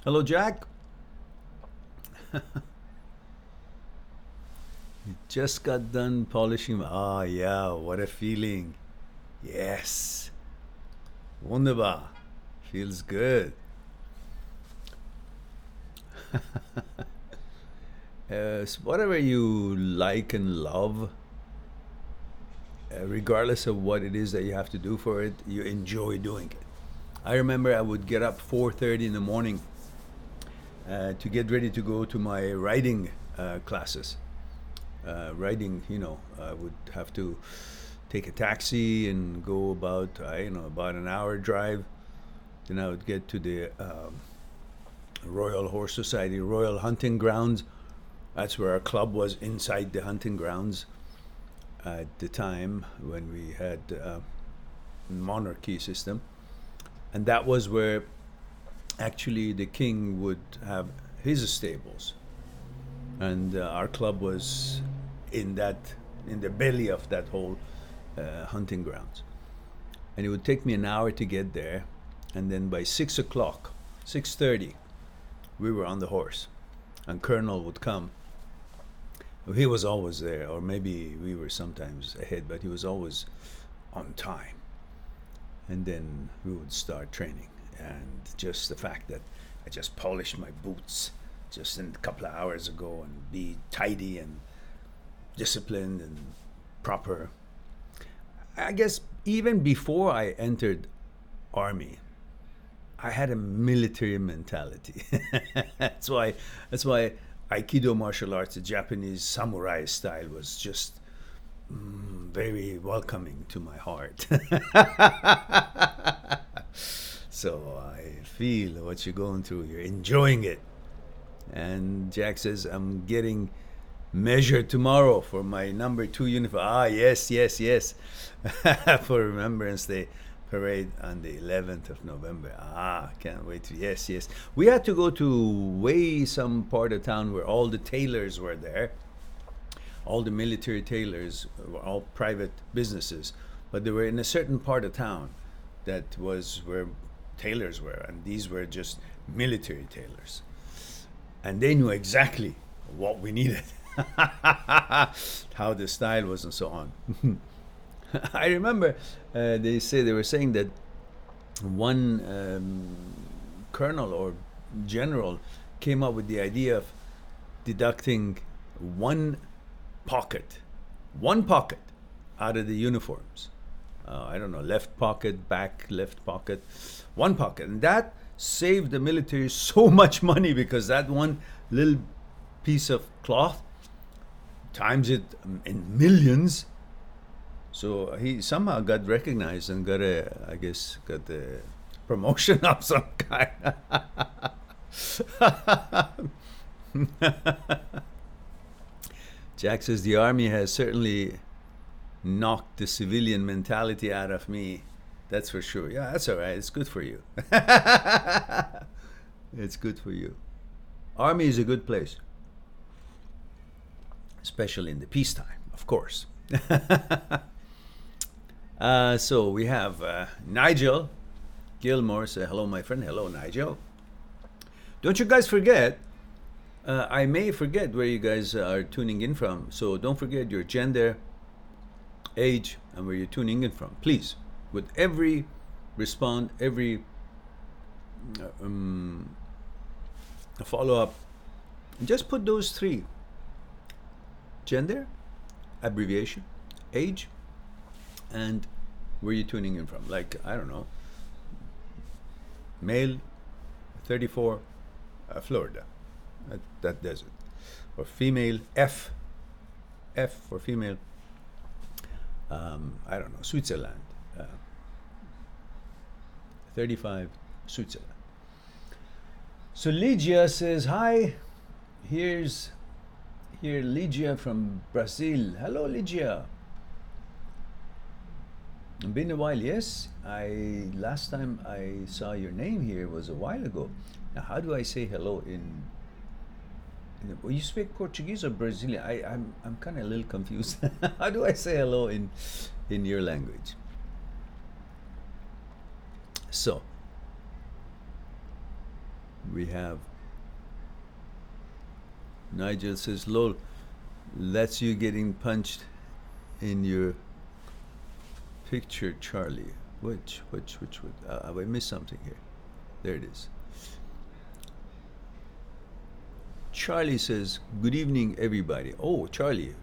Hello, Jack. Just got done polishing. Ah, yeah, what a feeling. Yes. Wunderbar. Feels good. Whatever you like and love, regardless of what it is that you have to do for it, you enjoy doing it. I remember I would get up 4:30 in the morning to get ready to go to my writing classes. Writing, I would have to take a taxi and go about an hour drive. Then I would get to the Royal Horse Society, Royal Hunting Grounds. That's where our club was, inside the hunting grounds at the time when we had monarchy system. And that was where actually the king would have his stables. And our club was in the belly of that whole hunting grounds. And it would take me an hour to get there. And then by 6 o'clock, 6:30, we were on the horse. And Colonel would come. He was always there, or maybe we were sometimes ahead, but he was always on time. And then we would start training. And just the fact that I just polished my boots just in a couple of hours ago and be tidy and disciplined and proper. I guess even before I entered army, I had a military mentality. That's why Aikido martial arts, the Japanese samurai style, was just very welcoming to my heart. So I feel what you're going through. You're enjoying it. And Jack says, I'm getting measured tomorrow for my number 2 uniform. Ah, yes, yes, yes. For Remembrance Day parade on the 11th of November. Ah, can't wait to. Yes, yes. We had to go to way some part of town where all the tailors were there. All the military tailors were all private businesses, but they were in a certain part of town that was where tailors were, and these were just military tailors. And they knew exactly what we needed, how the style was, and so on. I remember they were saying that one colonel or general came up with the idea of deducting one pocket, one pocket out of the uniforms. I don't know, left pocket, back left pocket, one pocket. And that saved the military so much money, because that one little piece of cloth times it in millions. So he somehow got recognized and got got a promotion of some kind. Jack says the army has certainly knocked the civilian mentality out of me. That's for sure. Yeah, that's all right. It's good for you. It's good for you. Army is a good place, especially in the peacetime, of course. So we have Nigel Gilmore say, hello, my friend. Hello, Nigel. Don't you guys forget, I may forget where you guys are tuning in from. So don't forget your gender, age, and where you're tuning in from. Please, with every follow up, just put those 3: gender, abbreviation, age, and where you're tuning in from. Like, I don't know, male, 34, Florida. That does it. Or female, F for female, I don't know, Switzerland, 35, Switzerland. So Lygia says, hi, here Lygia from Brazil. Hello, Lygia. Been a while. Yes, last time I saw your name here was a while ago. Now, how do I say hello well, you speak Portuguese or Brazilian? I'm kind of a little confused. How do I say hello in your language? So we have Nigel says, lol, that's you getting punched in your picture, Charlie. Which? Have I missed something here? There it is. Charlie says, good evening, everybody. Oh, Charlie,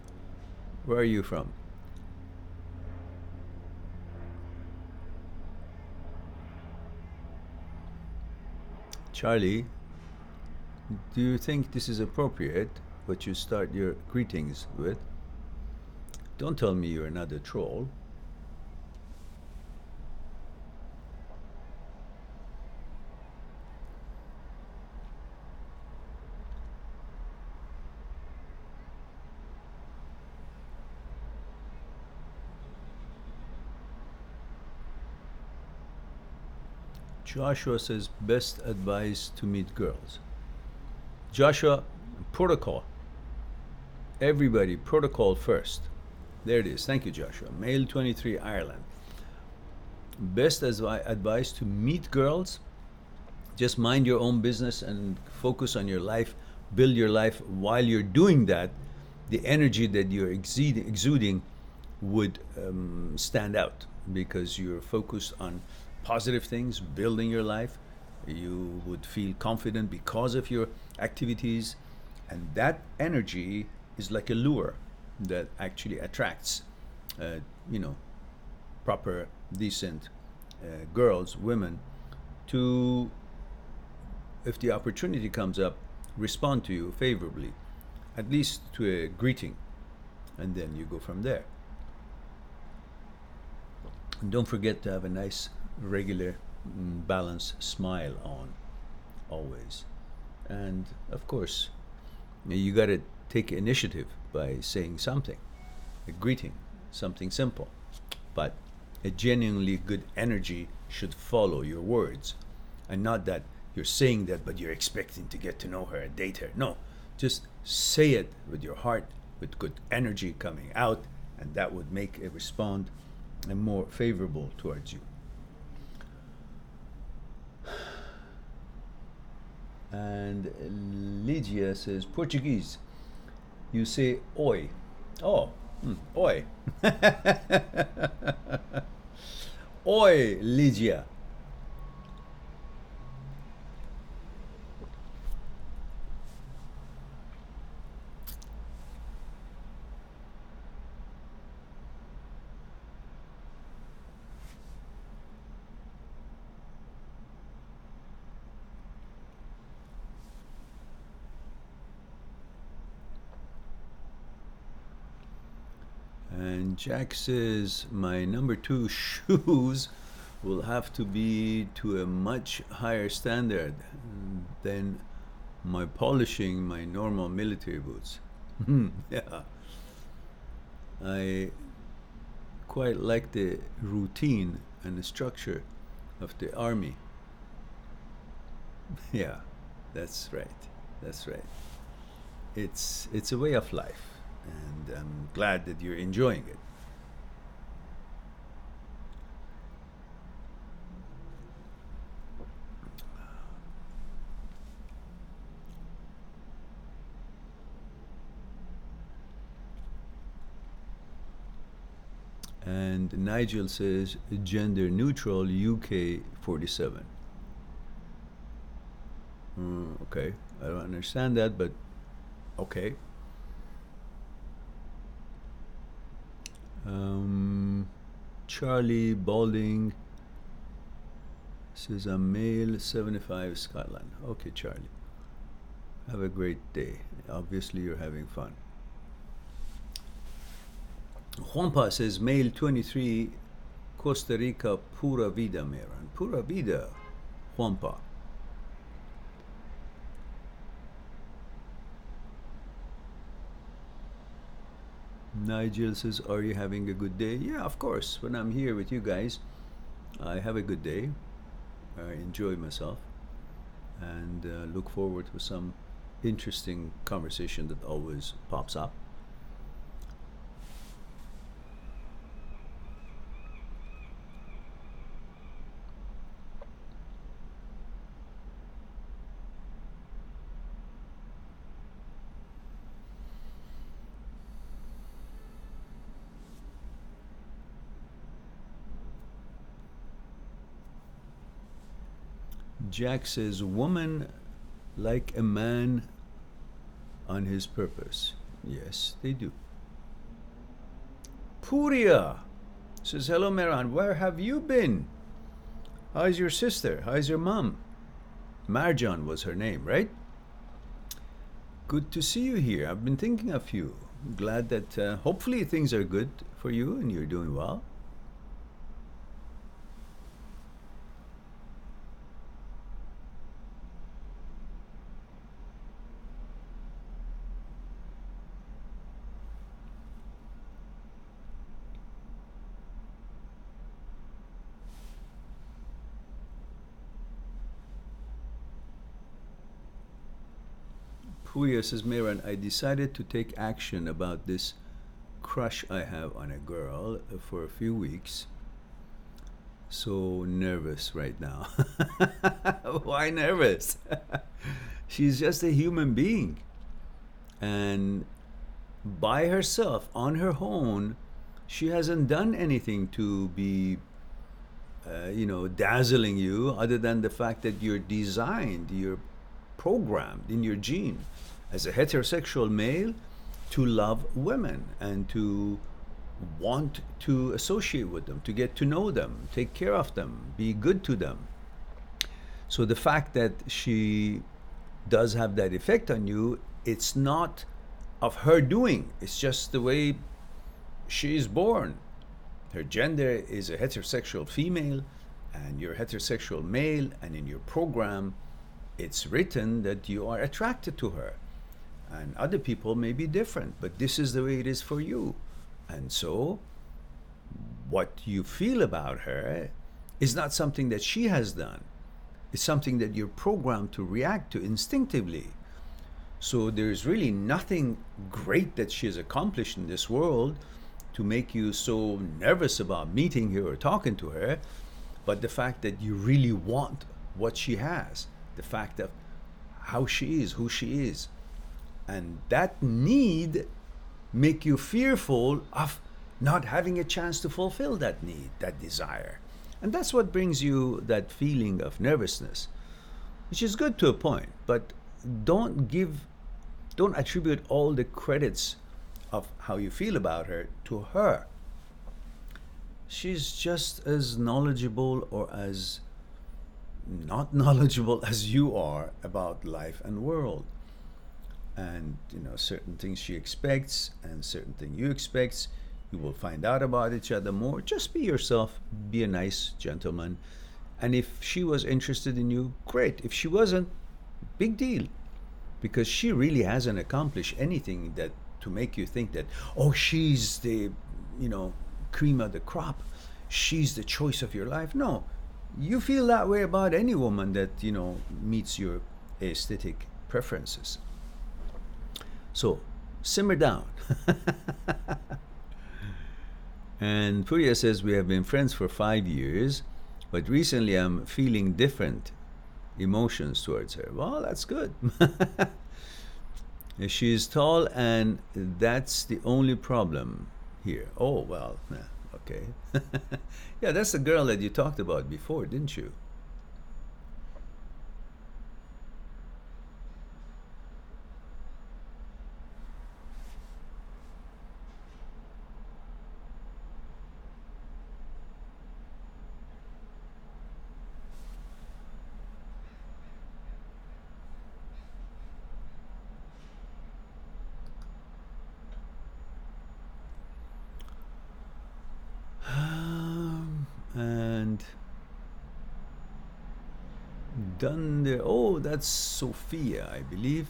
where are you from? Charlie, do you think this is appropriate, what you start your greetings with? Don't tell me you're another troll. Joshua says, best advice to meet girls. Joshua, protocol. Everybody, protocol first. There it is. Thank you, Joshua. Male 23, Ireland. Best advice to meet girls, just mind your own business and focus on your life, build your life. While you're doing that, the energy that you're exuding would stand out because you're focused on positive things, building your life. You would feel confident because of your activities, and that energy is like a lure that actually attracts, proper, decent girls, women, to, if the opportunity comes up, respond to you favorably, at least to a greeting, and then you go from there. And don't forget to have a nice, regular, balanced smile on, always. And of course, you got to take initiative by saying something, a greeting, something simple. But a genuinely good energy should follow your words, and not that you're saying that but you're expecting to get to know her and date her. No, just say it with your heart, with good energy coming out, and that would make it respond and more favorable towards you. And Lydia says, Portuguese, you say oi. Oh, oi. Oi, Lydia. And Jack says, my number 2 shoes will have to be to a much higher standard than my polishing my normal military boots. Yeah. I quite like the routine and the structure of the army. Yeah, that's right. That's right. It's a way of life, and I'm glad that you're enjoying it. And Nigel says gender neutral UK 47. Okay, I don't understand that, but okay. Charlie Balding says I'm male 75 Scotland. Okay, Charlie. Have a great day. Obviously, you're having fun. Juanpa says male 23 Costa Rica Pura Vida, Mehran. Pura Vida, Juanpa. Nigel says, are you having a good day? Yeah, of course. When I'm here with you guys, I have a good day. I enjoy myself and look forward to some interesting conversation that always pops up. Jack says, woman like a man on his purpose. Yes, they do. Puria says, hello, Mehran. Where have you been? How's your sister? How's your mom? Marjan was her name, right? Good to see you here. I've been thinking of you. Glad that hopefully things are good for you and you're doing well. Puya says, Mehran, I decided to take action about this crush I have on a girl for a few weeks. So nervous right now. Why nervous? She's just a human being. And by herself, on her own, she hasn't done anything to be, dazzling you other than the fact that you're designed, you're programmed in your gene as a heterosexual male to love women and to want to associate with them, to get to know them, take care of them, be good to them. So the fact that she does have that effect on you, it's not of her doing, it's just the way she is born. Her gender is a heterosexual female and you're a heterosexual male, and in your program it's written that you are attracted to her. And other people may be different, but this is the way it is for you. And so what you feel about her is not something that she has done. It's something that you're programmed to react to instinctively. So there's really nothing great that she has accomplished in this world to make you so nervous about meeting her or talking to her, but the fact that you really want what she has, the fact of how she is, who she is. And that need make you fearful of not having a chance to fulfill that need, that desire. And that's what brings you that feeling of nervousness, which is good to a point, but don't attribute all the credits of how you feel about her to her. She's just as knowledgeable or as not knowledgeable as you are about life and world. And certain things she expects and certain things you expect, you will find out about each other more. Just be yourself, be a nice gentleman, and if she was interested in you, great. If she wasn't, big deal, because she really hasn't accomplished anything that to make you think that, oh, she's the cream of the crop, she's the choice of your life. No, you feel that way about any woman that meets your aesthetic preferences. So simmer down. And Puria says, we have been friends for 5 years, but recently I'm feeling different emotions towards her. Well, that's good. She is tall, and that's the only problem here. Oh, well, okay. Yeah, that's the girl that you talked about before, didn't you? And done there. Oh, that's Sophia, I believe.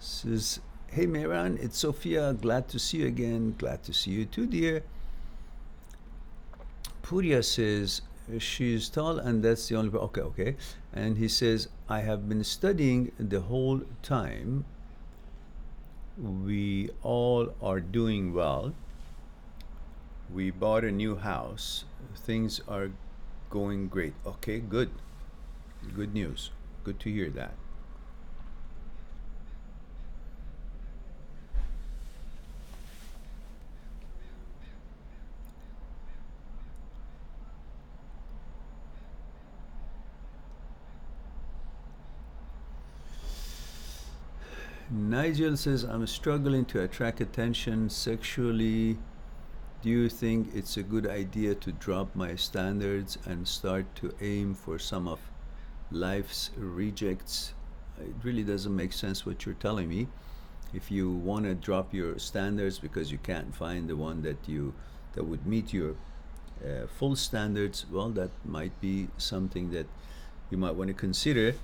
Says, hey, Mehran, it's Sophia. Glad to see you again. Glad to see you too, dear. Puria says, she's tall, and that's the only... Okay. And he says, I have been studying the whole time. We all are doing well. We bought a new house. Things are going great. Okay, good. Good news. Good to hear that. Nigel says, I'm struggling to attract attention sexually. Do you think it's a good idea to drop my standards and start to aim for some of life's rejects? It really doesn't make sense what you're telling me. If you want to drop your standards because you can't find the one that would meet your full standards, well, that might be something that you might want to consider,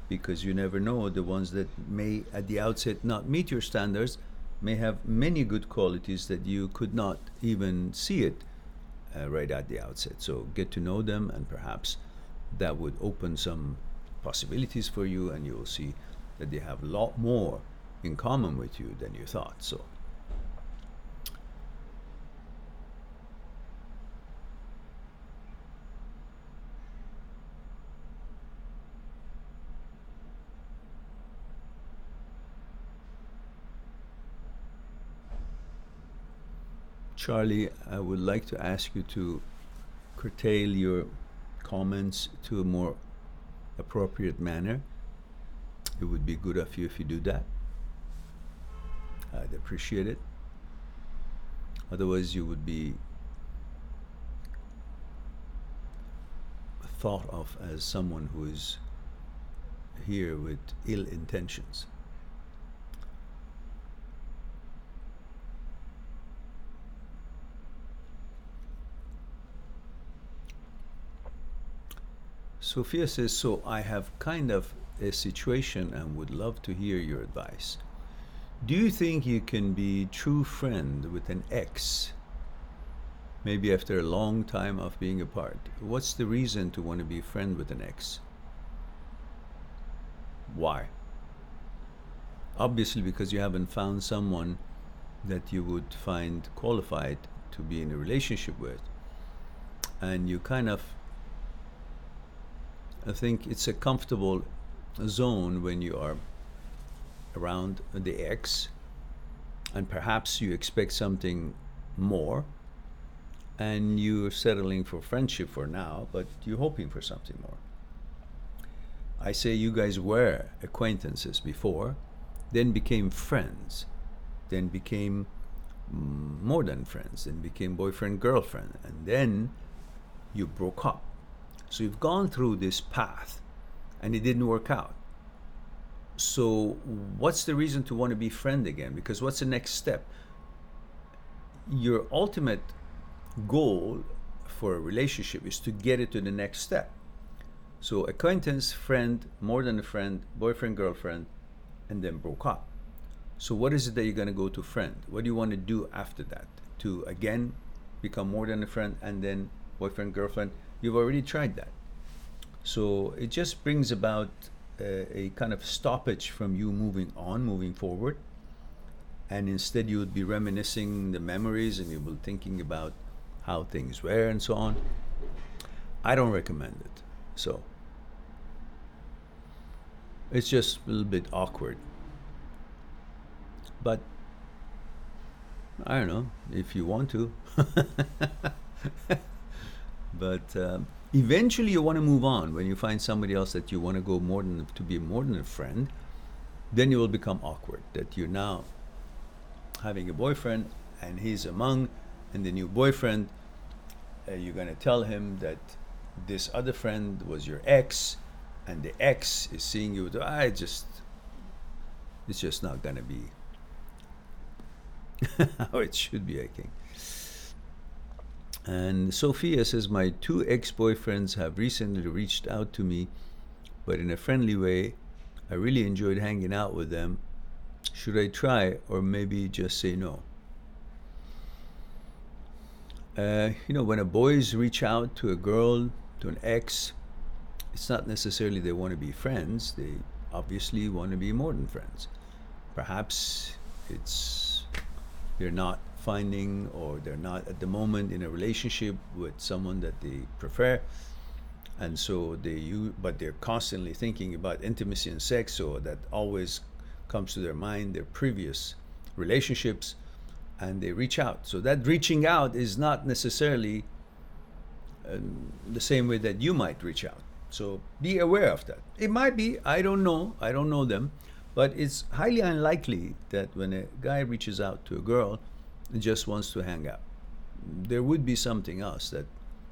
because you never know. The ones that may at the outset not meet your standards may have many good qualities that you could not even see it right at the outset. So get to know them, and perhaps that would open some possibilities for you, and you will see that they have a lot more in common with you than you thought. So Charlie, I would like to ask you to curtail your comments to a more appropriate manner. It would be good of you if you do that. I'd appreciate it. Otherwise, you would be thought of as someone who is here with ill intentions. Sophia says, so I have kind of a situation and would love to hear your advice. Do you think you can be true friend with an ex, maybe after a long time of being apart? What's the reason to want to be friend with an ex? Why? Obviously because you haven't found someone that you would find qualified to be in a relationship with. And you kind of, I think it's a comfortable zone when you are around the ex, and perhaps you expect something more, and you're settling for friendship for now, but you're hoping for something more. I say you guys were acquaintances before, then became friends, then became more than friends, then became boyfriend, girlfriend, and then you broke up. So you've gone through this path and it didn't work out. So what's the reason to want to be friend again? Because what's the next step? Your ultimate goal for a relationship is to get it to the next step. So acquaintance, friend, more than a friend, boyfriend, girlfriend, and then broke up. So what is it that you're going to go to friend? What do you want to do after that? To again become more than a friend and then boyfriend, girlfriend? You've already tried that. So it just brings about a kind of stoppage from you moving on, moving forward. And instead you would be reminiscing the memories and you will be thinking about how things were and so on. I don't recommend it. So it's just a little bit awkward. But I don't know if you want to. But eventually you want to move on. When you find somebody else that you want to go to be more than a friend, then you will become awkward that you're now having a boyfriend and he's among, and the new boyfriend, you're going to tell him that this other friend was your ex, and the ex is seeing you. It's just not going to be how it should be, I think. And Sophia says, my 2 ex-boyfriends have recently reached out to me, but in a friendly way. I really enjoyed hanging out with them. Should I try or maybe just say no? When a boys reach out to a girl, to an ex, it's not necessarily they want to be friends. They obviously want to be more than friends. Perhaps they're not finding, or they're not at the moment in a relationship with someone that they prefer, and so but they're constantly thinking about intimacy and sex, so that always comes to their mind their previous relationships, and they reach out. So that reaching out is not necessarily the same way that you might reach out. So be aware of that. It might be, I don't know them, But it's highly unlikely that when a guy reaches out to a girl and just wants to hang out, there would be something else that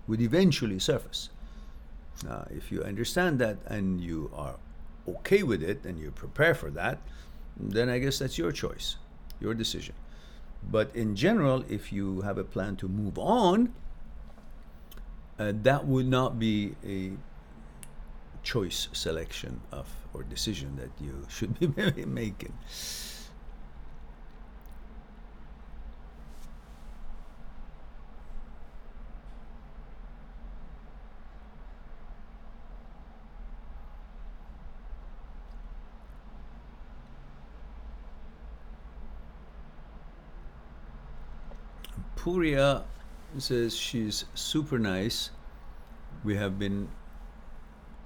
would eventually surface. If you understand that and you are okay with it and you prepare for that, then I guess that's your choice, your decision. But in general, if you have a plan to move on, that would not be a choice selection of or decision that you should be making. Puria says she's super nice. We have been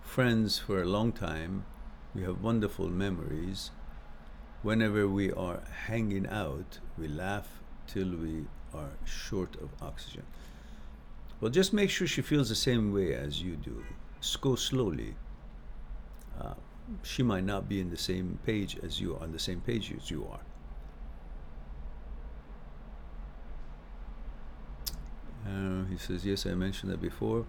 friends for a long time. We have wonderful memories. Whenever we are hanging out, we laugh till we are short of oxygen. Well, just make sure she feels the same way as you do. Go slowly. She might not be in the same page as you are, on the same page as you are. He says, yes, I mentioned that before.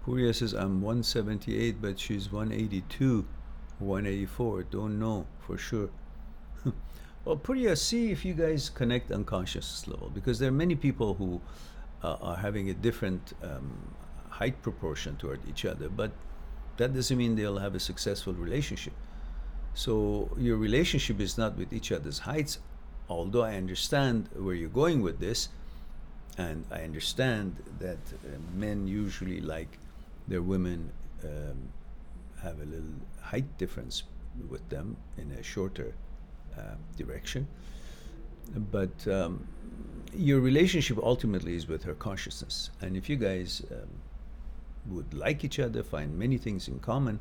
Puria says, I'm 178, but she's 182, 184. Don't know for sure. Well, Puria, see if you guys connect on consciousness level, because there are many people who are having a different height proportion toward each other, but that doesn't mean they'll have a successful relationship. So your relationship is not with each other's heights, although I understand where you're going with this, and I understand that men usually like their women have a little height difference with them in a shorter direction. But your relationship ultimately is with her consciousness. And if you guys would like each other, find many things in common,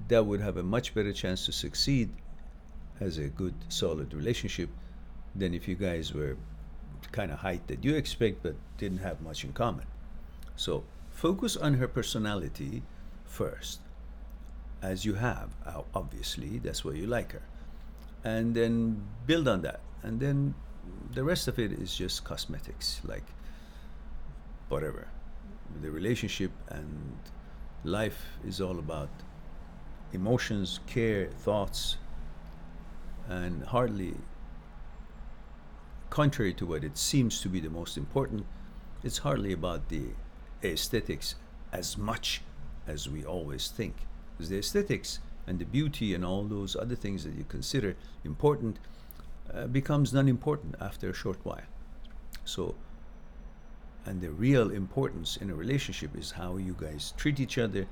that would have a much better chance to succeed as a good, solid relationship than if you guys were kind of height that you expect but didn't have much in common. So focus on her personality first, as you have, obviously, that's why you like her. And then build on that. And then the rest of it is just cosmetics, like whatever. The relationship and life is all about emotions, care, thoughts, and hardly, contrary to what it seems to be the most important, it's hardly about the aesthetics as much as we always think. Because the aesthetics and the beauty and all those other things that you consider important becomes non-important after a short while. So, and the real importance in a relationship is how you guys treat each other,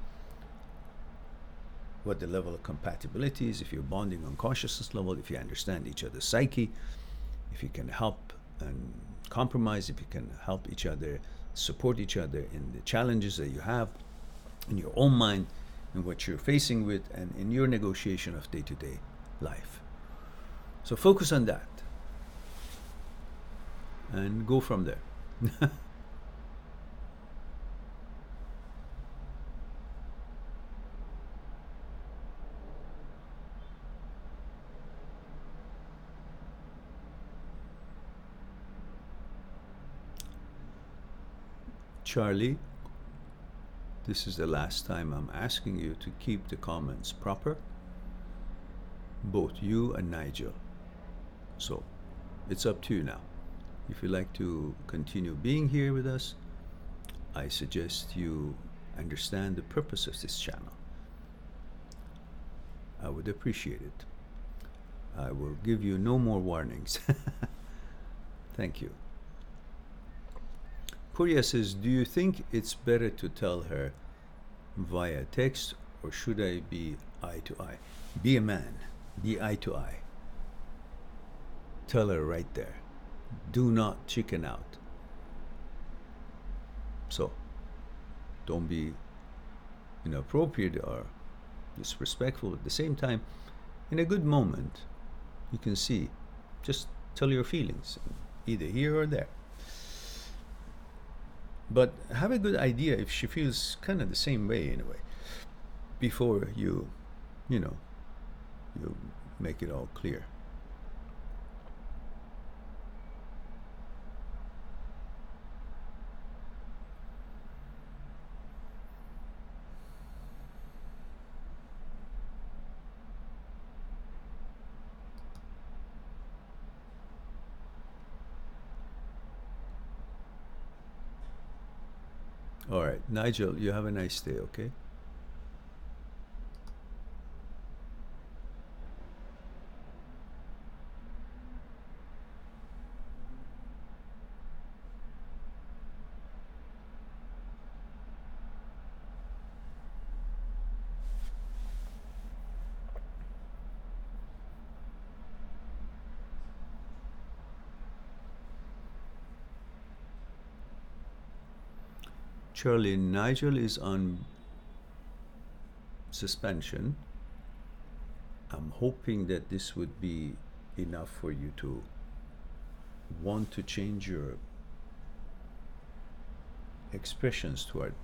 what the level of compatibility is, if you're bonding on consciousness level, if you understand each other's psyche, if you can help and compromise, if you can help each other, support each other in the challenges that you have in your own mind, in what you're facing with and in your negotiation of day-to-day life. So focus on that and go from there. Charlie, this is the last time I'm asking you to keep the comments proper, both you and Nigel. So it's up to you now. If you like to continue being here with us, I suggest you understand the purpose of this channel. I would appreciate it. I will give you no more warnings. Thank you. Purya says, do you think it's better to tell her via text, or should I be eye to eye? Be a man. Be eye to eye. Tell her right there. Do not chicken out. So, don't be inappropriate or disrespectful. At the same time, in a good moment, you can see, just tell your feelings, either here or there. But have a good idea if she feels kind of the same way anyway, before you make it all clear. All right, Nigel, you have a nice day, okay? Charlie, Nigel is on suspension. I'm hoping that this would be enough for you to want to change your expressions toward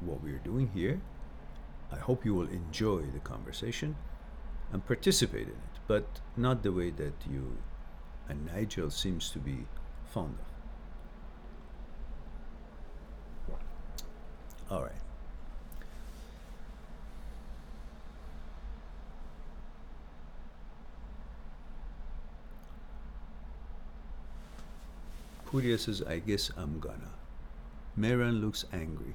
what we're doing here. I hope you will enjoy the conversation and participate in it, but not the way that you and Nigel seems to be fond of. All right. Purya says, I guess I'm gonna. Mehran looks angry.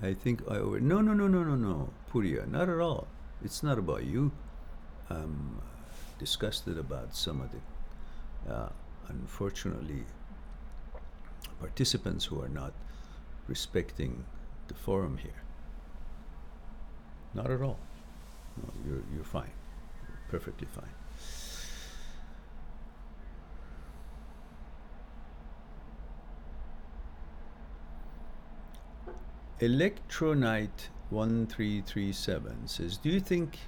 I think I over. No, Purya, not at all. It's not about you. I'm disgusted about some of the, unfortunately, participants who are not respecting the forum here. Not at all. No, you're fine. You're perfectly fine. Electronite 1337 says, do you think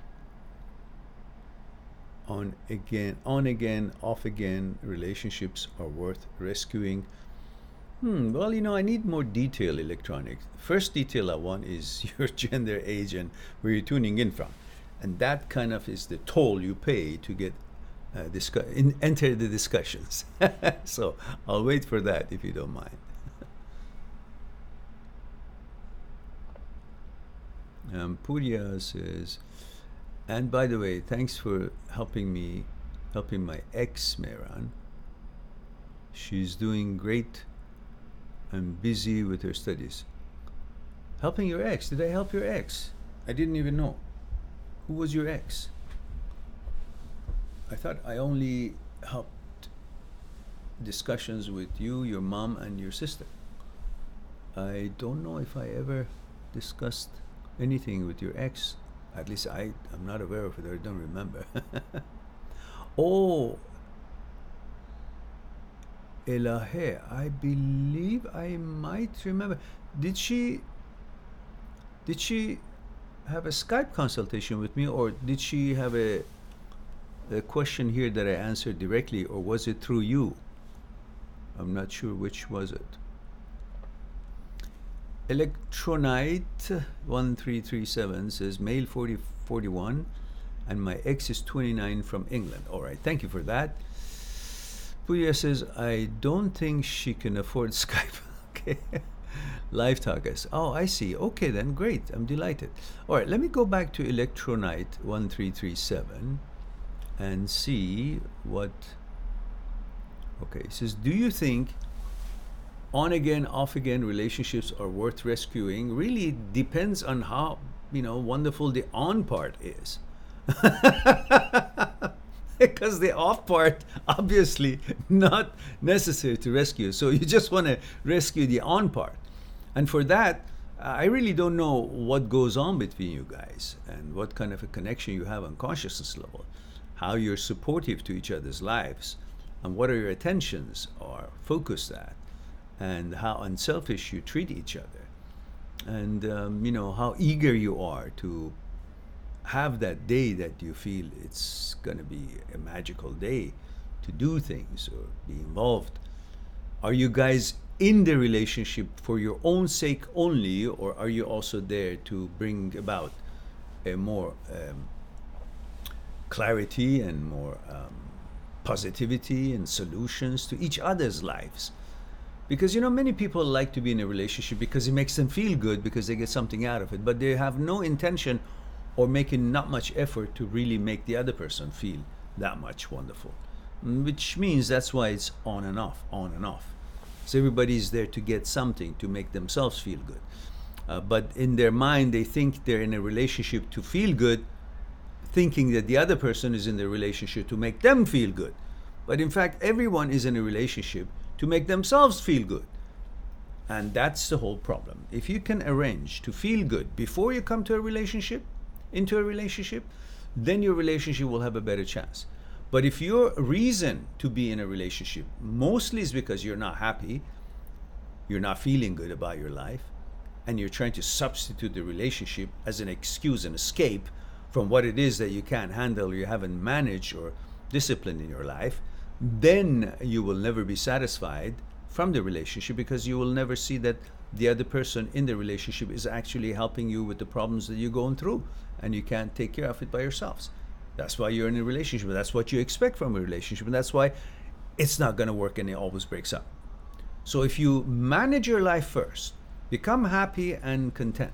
on again, off again relationships are worth rescuing? Well, I need more detail, Electronic. First detail I want is your gender, age, and where you're tuning in from. And that kind of is the toll you pay to get enter the discussions. So I'll wait for that if you don't mind. Purya says, and by the way, thanks for helping my ex, Mehran. She's doing great. I'm busy with her studies. Helping your ex? Did I help your ex? I didn't even know. Who was your ex? I thought I only helped discussions with you, your mom, and your sister. I don't know if I ever discussed anything with your ex. At least I'm not aware of it, or I don't remember. Oh, Elahe, I believe I might remember. Did she did she have a Skype consultation with me, or did she have a question here that I answered directly, or was it through you? I'm not sure which was it. Electronite 1337 says male 41 and my ex is 29 from England. All right, thank you for that. Puya says I don't think she can afford Skype. Okay. Live talk us. Oh, I see. Okay, then great. I'm delighted. All right, let me go back to Electronite 1337 and see what. Okay, it says, do you think on again, off again relationships are worth rescuing? Really depends on how, wonderful the on part is. Because the off part, obviously not necessary to rescue. So you just want to rescue the on part. And for that, I really don't know what goes on between you guys and what kind of a connection you have on consciousness level, how you're supportive to each other's lives, and what are your attentions are focused at, and how unselfish you treat each other, and how eager you are to have that day that you feel it's going to be a magical day to do things or be involved. Are you guys in the relationship for your own sake only, or are you also there to bring about a more clarity and more positivity and solutions to each other's lives? Because many people like to be in a relationship because it makes them feel good, because they get something out of it, but they have no intention or making not much effort to really make the other person feel that much wonderful, which means that's why it's on and off, on and off. So everybody's there to get something to make themselves feel good, but in their mind they think they're in a relationship to feel good, thinking that the other person is in the relationship to make them feel good. But in fact, everyone is in a relationship to make themselves feel good. And that's the whole problem. If you can arrange to feel good before you come to into a relationship, then your relationship will have a better chance. But if your reason to be in a relationship mostly is because you're not happy, you're not feeling good about your life, and you're trying to substitute the relationship as an excuse and escape from what it is that you can't handle, or you haven't managed or disciplined in your life, then you will never be satisfied from the relationship, because you will never see that the other person in the relationship is actually helping you with the problems that you're going through, and you can't take care of it by yourselves. That's why you're in a relationship. That's what you expect from a relationship, and that's why it's not going to work and it always breaks up. So if you manage your life first, become happy and content,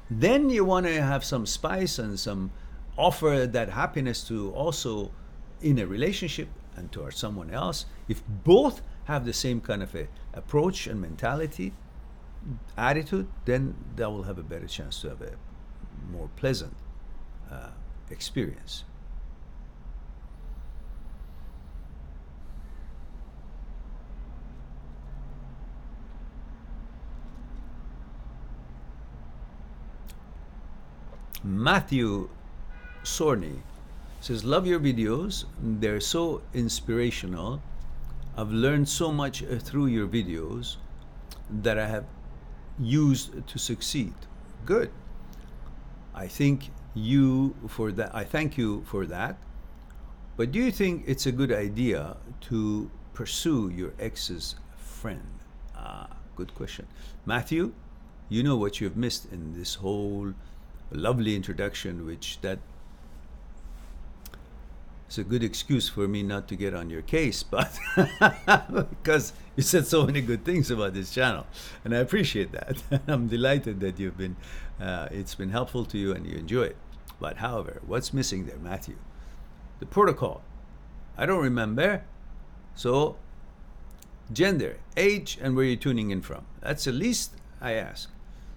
then you want to have some spice and some offer that happiness to also in a relationship and towards someone else. If both have the same kind of a approach and mentality, attitude, then that will have a better chance to have a more pleasant experience. Matthew Sorney says, love your videos. They're so inspirational. I've learned so much through your videos that I have used to succeed. Good. I thank you for that. But do you think it's a good idea to pursue your ex's friend? Good question. Matthew, you know what you've missed in this whole lovely introduction, which that it's a good excuse for me not to get on your case, but because you said so many good things about this channel, and I appreciate that. I'm delighted that you've been it's been helpful to you and you enjoy it. But however, what's missing there, Matthew? The protocol. I don't remember. So gender, age, and where you're tuning in from. That's the least I ask.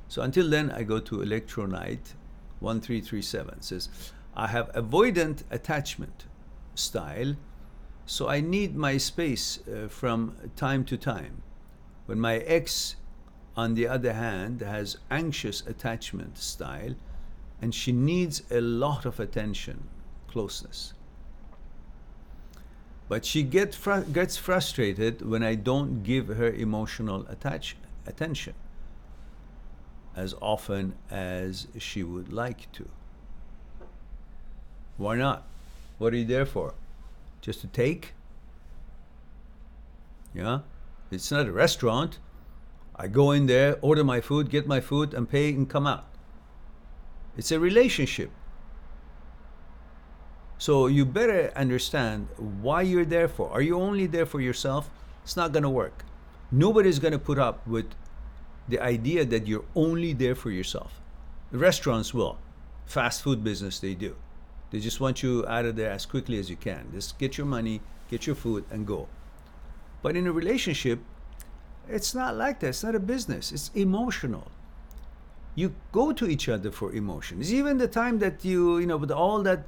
So until then, I go to Electronite 1337. It says, I have avoidant attachment style, so I need my space from time to time. When my ex, on the other hand, has anxious attachment style, and she needs a lot of attention, closeness. But she gets frustrated when I don't give her emotional attention as often as she would like to. Why not? What are you there for? Just to take? Yeah? It's not a restaurant. I go in there, order my food, get my food, and pay and come out. It's a relationship. So you better understand why you're there for. Are you only there for yourself? It's not going to work. Nobody's going to put up with the idea that you're only there for yourself. The restaurants will. Fast food business, they do. They just want you out of there as quickly as you can. Just get your money, get your food, and go. But in a relationship, it's not like that. It's not a business. It's emotional. You go to each other for emotions. Even the time that you know, with all that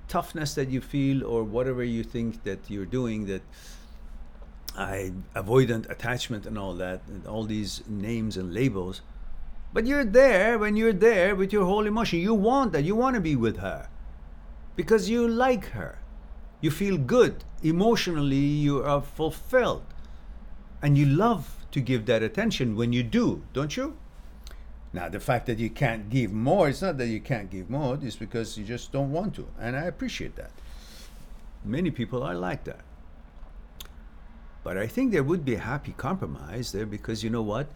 toughness that you feel or whatever you think that you're doing, that avoidant attachment and all that, and all these names and labels. But you're there when you're there with your whole emotion. You want that. You want to be with her because you like her. You feel good. Emotionally, you are fulfilled. And you love to give that attention when you do, don't you? Now, the fact that you can't give more, it's not that you can't give more, it's because you just don't want to. And I appreciate that. Many people are like that. But I think there would be a happy compromise there because you know what?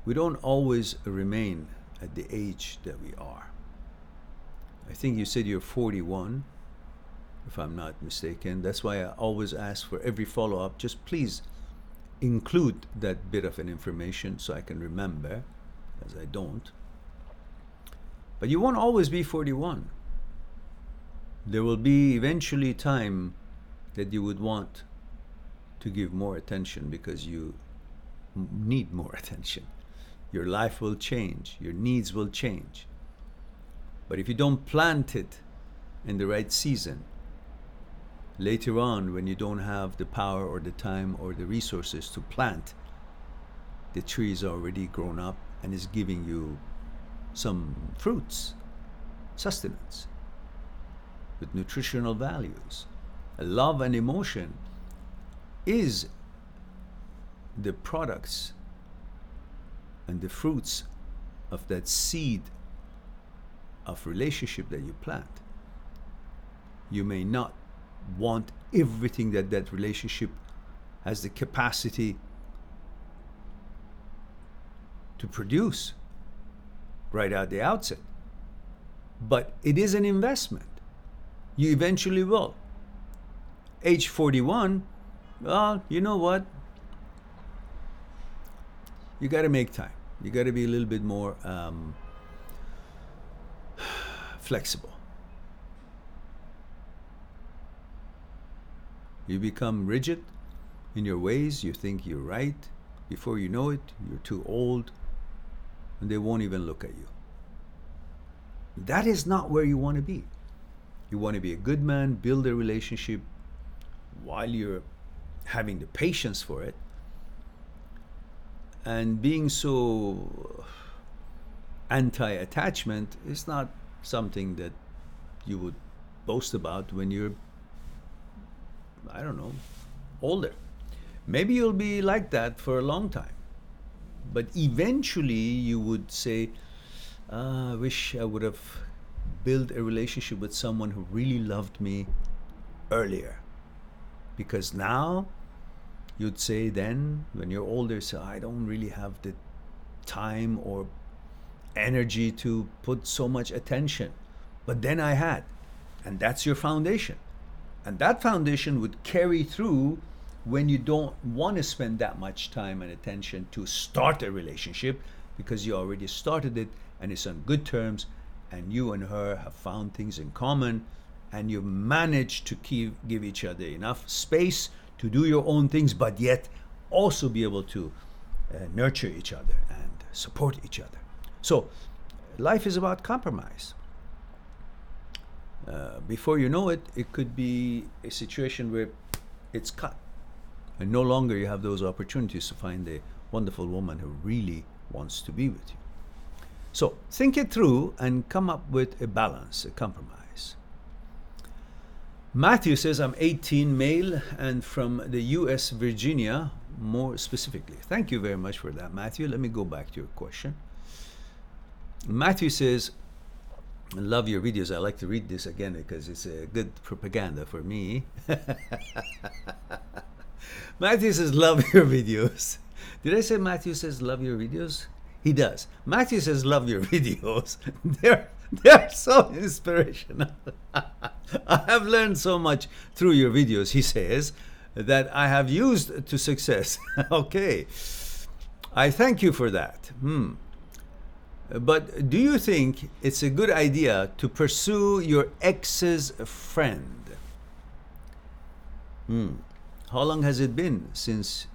We don't always remain at the age that we are. I think you said you're 41, if I'm not mistaken. That's why I always ask for every follow-up, just please include that bit of an information so I can remember, as I don't. But you won't always be 41. There will be eventually time that you would want to give more attention because you need more attention. Your life will change. Your needs will change. But if you don't plant it in the right season, later on when you don't have the power or the time or the resources to plant, the tree is already grown up and is giving you some fruits, sustenance, with nutritional values. Love and emotion is the products and the fruits of that seed of relationship that you plant. You may not want everything that that relationship has the capacity to produce right at the outset, but it is an investment. You eventually will. Age 41, well, you know what? You got to make time. You got to be a little bit more flexible. You become rigid in your ways. You think you're right. Before you know it, you're too old, and they won't even look at you. That is not where you want to be. You want to be a good man, build a relationship while you're having the patience for it. And being so anti-attachment is not something that you would boast about when you're, I don't know, older. Maybe you'll be like that for a long time. But eventually you would say, I wish I would have built a relationship with someone who really loved me earlier. Because now, you'd say then, when you're older, so I don't really have the time or energy to put so much attention. But then I had. And that's your foundation. And that foundation would carry through when you don't want to spend that much time and attention to start a relationship because you already started it and it's on good terms and you and her have found things in common and you manage to give each other enough space to do your own things, but yet also be able to nurture each other and support each other. So life is about compromise. Before you know it, it could be a situation where it's cut. And no longer you have those opportunities to find a wonderful woman who really wants to be with you. So think it through and come up with a balance, a compromise. Matthew says, I'm 18, male, and from the U.S. Virginia, more specifically. Thank you very much for that, Matthew. Let me go back to your question. Matthew says, I love your videos. I like to read this again because it's a good propaganda for me. Matthew says, love your videos. Did I say Matthew says, love your videos? He does. Matthew says, love your videos. They're so inspirational. I have learned so much through your videos, he says, that I have used to success. Okay. I thank you for that. But do you think it's a good idea to pursue your ex's friend? How long has it been since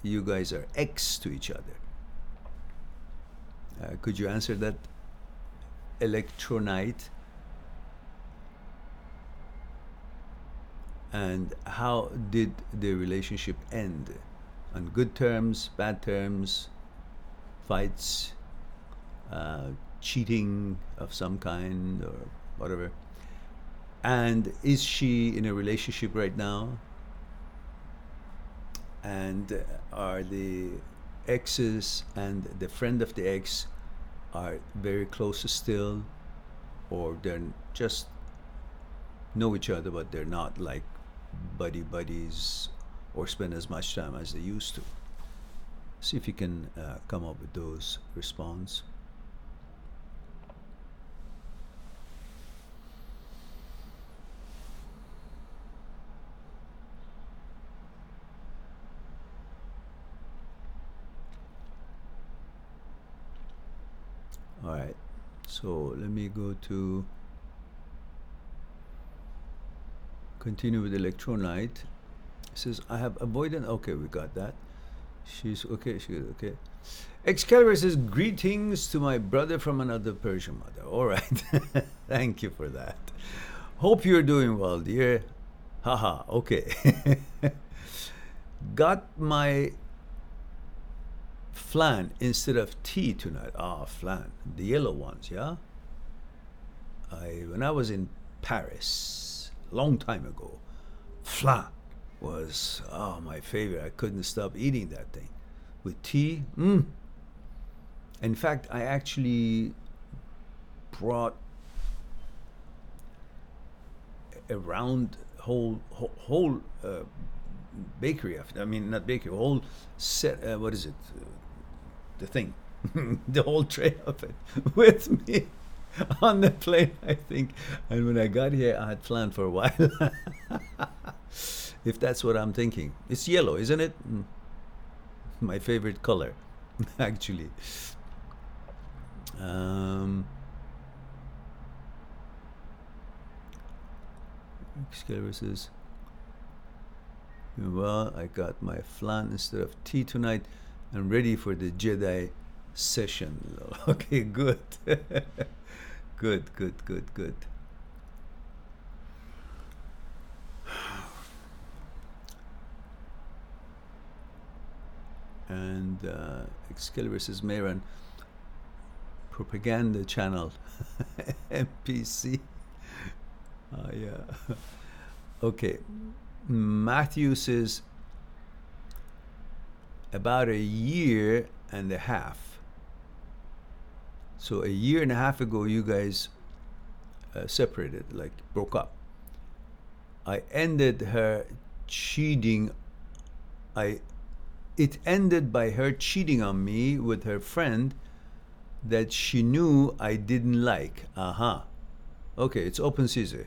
you guys are ex to each other? Could you answer that, Electronite? And how did the relationship end? On good terms, bad terms, fights, cheating of some kind or whatever? And is she in a relationship right now? And are the exes and the friend of the ex are very close still, or they're just know each other but they're not like buddies or spend as much time as they used to? See if you can come up with those response. All right, so let me go to continue with Electronite. It says, I have avoided. Okay, we got that. She's okay. She's okay. Excalibur says, greetings to my brother from another Persian mother. All right. Thank you for that. Hope you're doing well, dear. Haha. Okay. Got my flan instead of tea tonight. Flan, the yellow ones, yeah. When I was in Paris a long time ago, flan was my favorite. I couldn't stop eating that thing with tea. In fact, I actually brought a round whole bakery. I mean, not bakery, whole set. What is it? The thing, the whole tray of it with me on the plane, I think. And when I got here, I had flan for a while. If that's what I'm thinking. It's yellow, isn't it? My favorite color, actually. Excalibur says, well, I got my flan instead of tea tonight. I'm ready for the Jedi session. Okay, good. Good. And Excalibur says, Mehran, propaganda channel, MPC. Yeah. Okay. Matthew says, about a year and a half. So a year and a half ago, you guys separated, like broke up. I ended her cheating. It ended by her cheating on me with her friend that she knew I didn't like. Okay, it's open season.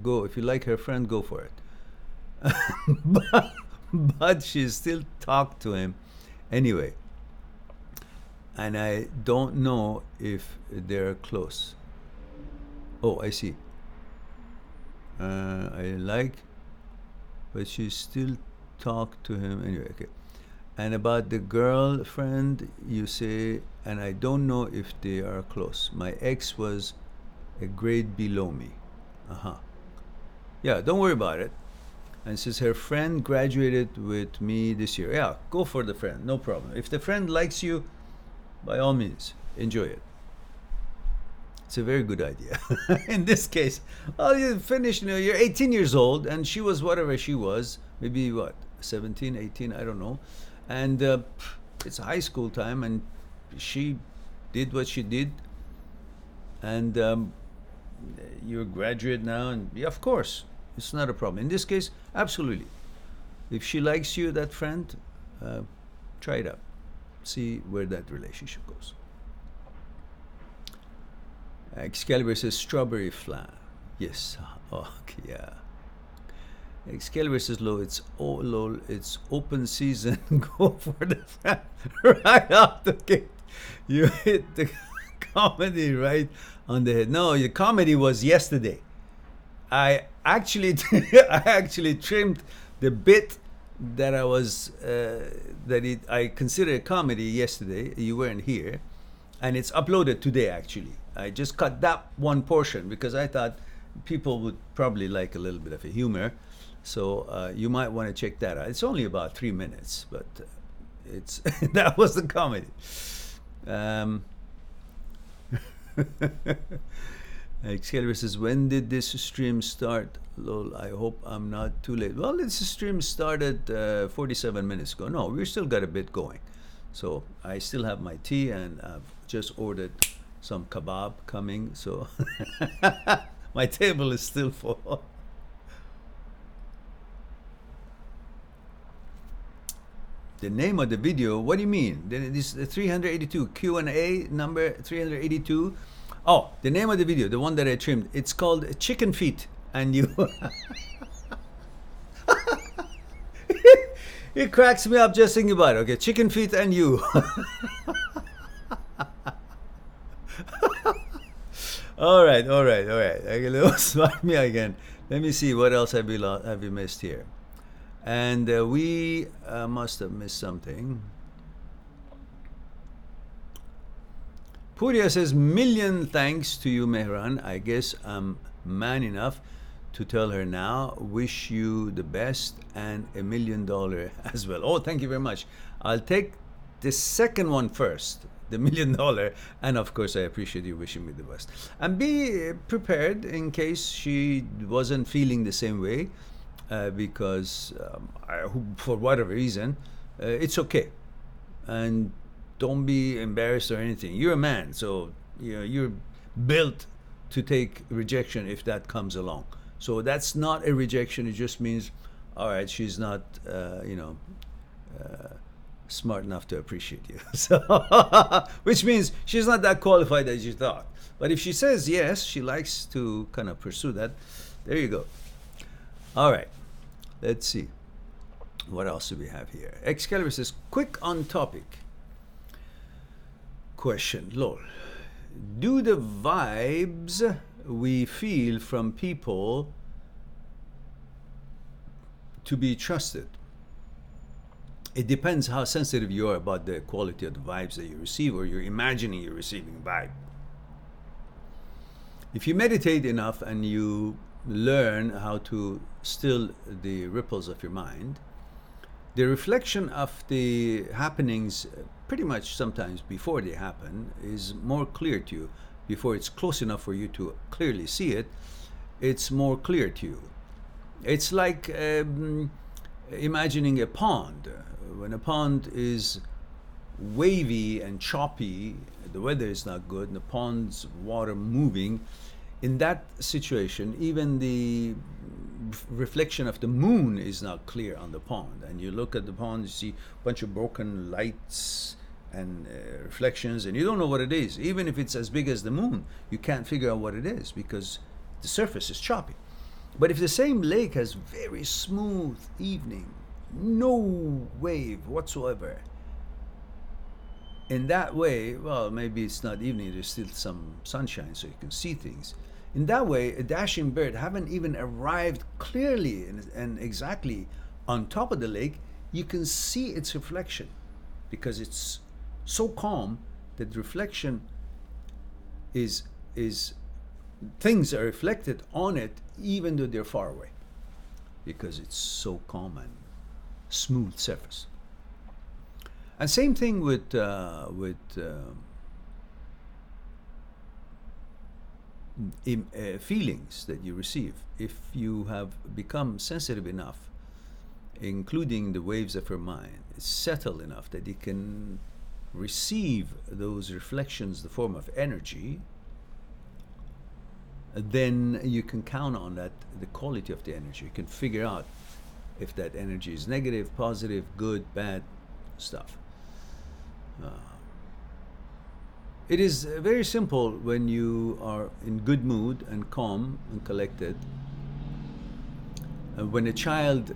Go, if you like her friend, go for it. But she still talked to him anyway. And I don't know if they're close. Oh, I see. I like, but she still talked to him anyway. Okay. And about the girlfriend, you say, and I don't know if they are close. My ex was a grade below me. Yeah, don't worry about it. And says her friend graduated with me this year. Yeah, go for the friend, no problem. If the friend likes you, by all means, enjoy it. It's a very good idea. In this case, well, you finish, you're 18 years old, and she was whatever she was, maybe what, 17, 18, I don't know. And it's high school time, and she did what she did. And you're a graduate now, and yeah, of course, it's not a problem. In this case, absolutely. If she likes you, that friend, try it out. See where that relationship goes. Excalibur says strawberry flan. Yes. Oh, yeah. Excalibur says low. It's open season. Go for the flan right out the gate. You hit the comedy right on the head. No, the comedy was yesterday. I actually trimmed the bit that I considered a comedy yesterday. You weren't here, and it's uploaded today. Actually, I just cut that one portion because I thought people would probably like a little bit of a humor, so you might want to check that out. It's only about 3 minutes, but it's that was the comedy. Excalibur says, when did this stream start? Lol, I hope I'm not too late. Well, this stream started 47 minutes ago. No, we still got a bit going. So I still have my tea, and I've just ordered some kebab coming. So my table is still full. The name of the video, what do you mean? This is 382, Q&A number 382. Oh, the name of the video, the one that I trimmed, it's called Chicken Feet and You. It cracks me up just thinking about it. Okay, Chicken Feet and You. All right. Okay, smart me again. Let me see what else have we missed here. And we must have missed something. Puria says, million thanks to you, Mehran. I guess I'm man enough to tell her now. Wish you the best and $1 million as well. Oh, thank you very much. I'll take the second one first, the $1 million. And of course, I appreciate you wishing me the best. And be prepared in case she wasn't feeling the same way. Because for whatever reason, it's okay. And don't be embarrassed or anything. You're a man, so you're built to take rejection if that comes along. So that's not a rejection. It just means, all right, she's not, smart enough to appreciate you. So, which means she's not that qualified as you thought. But if she says yes, she likes to kind of pursue that. There you go. All right. Let's see. What else do we have here? Excalibur says, quick on topic. Question, lol. Do the vibes we feel from people to be trusted? It depends how sensitive you are about the quality of the vibes that you receive, or you're imagining you're receiving a vibe. If you meditate enough and you learn how to still the ripples of your mind, the reflection of the happenings pretty much sometimes before they happen is more clear to you. Before it's close enough for you to clearly see it, it's more clear to you. It's like imagining a pond. When a pond is wavy and choppy, the weather is not good, and the pond's water moving, in that situation, even the reflection of the moon is not clear on the pond. And you look at the pond, you see a bunch of broken lights and reflections, and you don't know what it is. Even if it's as big as the moon, you can't figure out what it is because the surface is choppy. But if the same lake has very smooth evening, no wave whatsoever, in that way, well, maybe it's not evening, there's still some sunshine so you can see things. In that way, a dashing bird haven't even arrived clearly and exactly on top of the lake, you can see its reflection because it's so calm that reflection is things are reflected on it even though they're far away because it's so calm and smooth surface. And same thing with feelings that you receive. If you have become sensitive enough, including the waves of your mind, it's settled enough that it can receive those reflections, the form of energy, then you can count on that, the quality of the energy. You can figure out if that energy is negative, positive, good, bad stuff. It is very simple when you are in good mood and calm and collected. When a child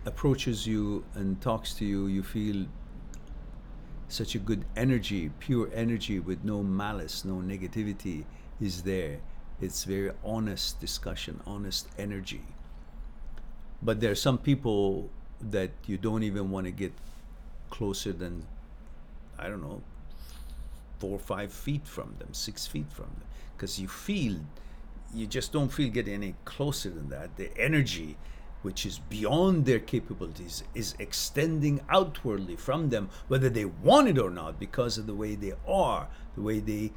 approaches you and talks to you, you feel such a good energy, pure energy with no malice, no negativity is there. It's very honest discussion, honest energy. But there are some people that you don't even want to get closer than, I don't know, 4 or 5 feet from them, 6 feet from them, because you just don't feel getting any closer than that. The energy, which is beyond their capabilities, is extending outwardly from them, whether they want it or not, because of the way they are, the way they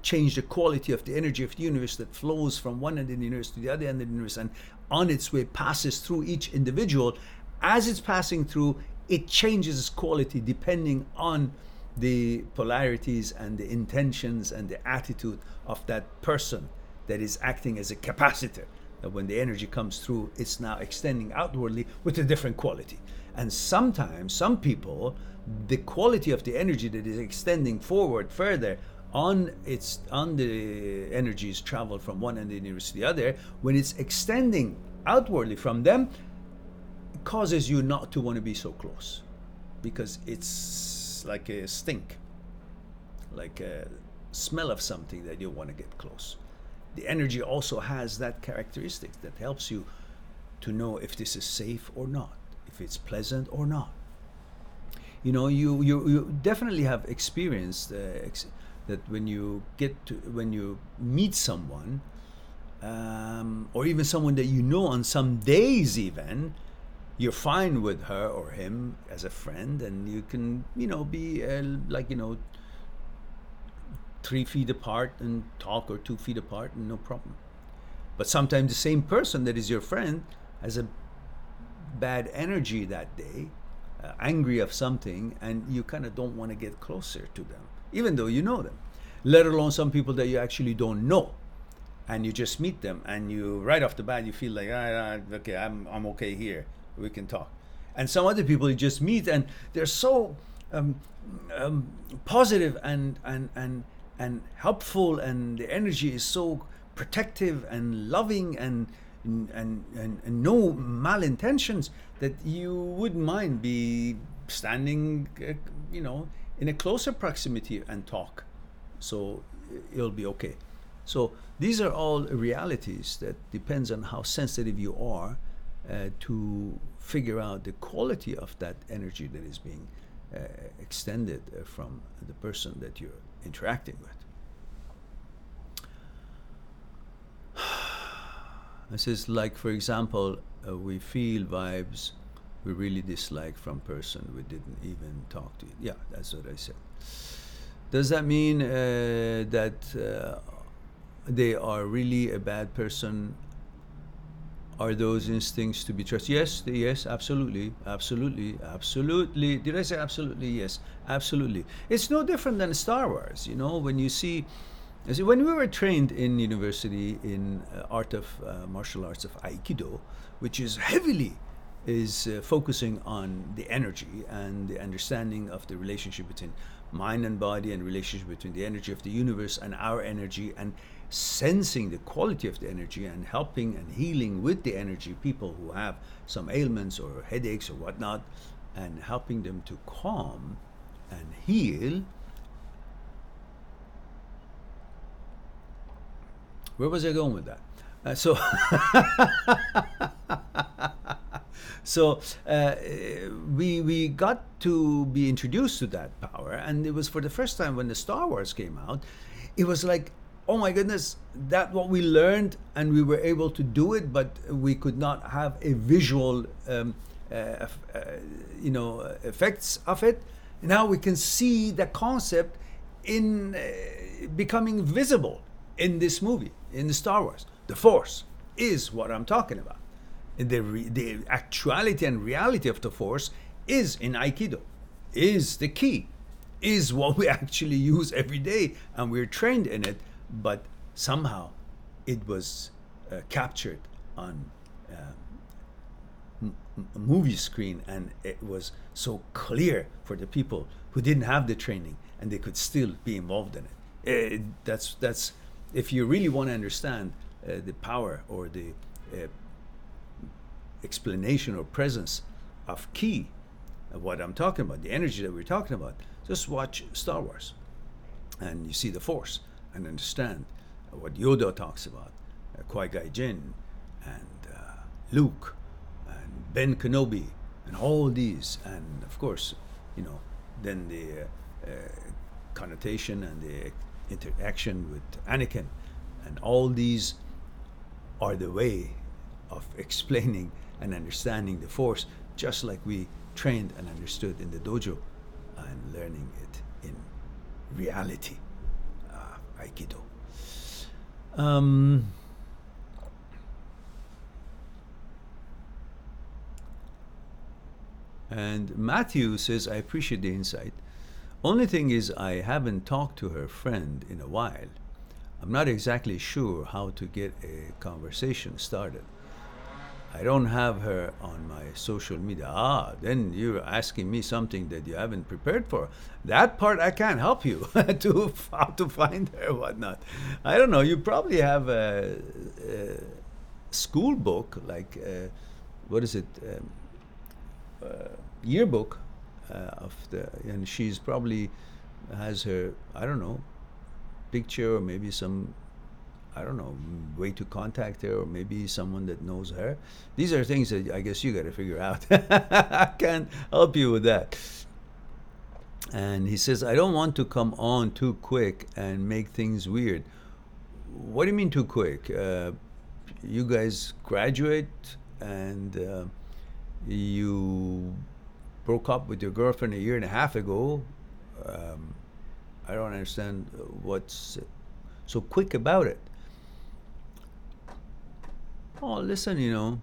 change the quality of the energy of the universe that flows from one end of the universe to the other end of the universe, and on its way passes through each individual. As it's passing through, it changes its quality depending on the polarities and the intentions and the attitude of that person that is acting as a capacitor. That when the energy comes through, it's now extending outwardly with a different quality. And sometimes, some people, the quality of the energy that is extending forward further on the energies travel from one end of the universe to the other, when it's extending outwardly from them, it causes you not to want to be so close, because it's like a stink, like a smell of something that you want to get close. The energy also has that characteristic that helps you to know if this is safe or not, if it's pleasant or not. You know, you definitely have experienced that when you meet someone, or even someone that you know on some days even, you're fine with her or him as a friend, and you can, be 3 feet apart and talk, or 2 feet apart, and no problem. But sometimes the same person that is your friend has a bad energy that day, angry of something, and you kind of don't want to get closer to them, even though you know them. Let alone some people that you actually don't know, and you just meet them, and you right off the bat you feel like, okay, I'm okay here, we can talk. And some other people you just meet and they're so positive and helpful, and the energy is so protective and loving and no malintentions, that you wouldn't mind be standing in a closer proximity and talk, so it'll be okay. So these are all realities that depends on how sensitive you are to figure out the quality of that energy that is being extended from the person that you're interacting with. This is like, for example, we feel vibes we really dislike from person we didn't even talk to. Yeah, that's what I said. Does that mean that they are really a bad person? Are those instincts to be trusted? Yes, absolutely. Did I say absolutely? Yes, absolutely. It's no different than Star Wars. When you see, when we were trained in university in martial arts of Aikido, which is heavily focusing on the energy and the understanding of the relationship between mind and body, and relationship between the energy of the universe and our energy, and sensing the quality of the energy and helping and healing with the energy people who have some ailments or headaches or whatnot, and helping them to calm and heal. Where was I going with that? So we got to be introduced to that power, and it was for the first time when the Star Wars came out. It was like, oh my goodness, that what we learned, and we were able to do it, but we could not have a visual effects of it. Now we can see the concept in becoming visible in this movie, in the Star Wars. The Force is what I'm talking about. The actuality and reality of the Force is in Aikido, is the key, is what we actually use every day, and we're trained in it, but somehow it was captured on a movie screen, and it was so clear for the people who didn't have the training, and they could still be involved in it. That's if you really want to understand the power or the explanation or presence of ki, what I'm talking about, the energy that we're talking about, just watch Star Wars, and you see the Force, and understand what Yoda talks about, Qui-Gon Jinn, and Luke, and Ben Kenobi, and all these, and of course, then the connotation and the interaction with Anakin, and all these are the way of explaining and understanding the Force, just like we trained and understood in the dojo, and learning it in reality, Aikido. And Matthew says, I appreciate the insight. Only thing is, I haven't talked to her friend in a while. I'm not exactly sure how to get a conversation started. I don't have her on my social media. Then you're asking me something that you haven't prepared for. That part I can't help you to how to find her or whatnot. I don't know. You probably have a school book, like what is it? Yearbook of and she's probably has her, I don't know, picture, or maybe some, I don't know, way to contact her, or maybe someone that knows her. These are things that I guess you got to figure out. I can't help you with that. And he says, I don't want to come on too quick and make things weird. What do you mean too quick? You guys graduate, and you broke up with your girlfriend a year and a half ago. I don't understand what's so quick about it. Oh, listen,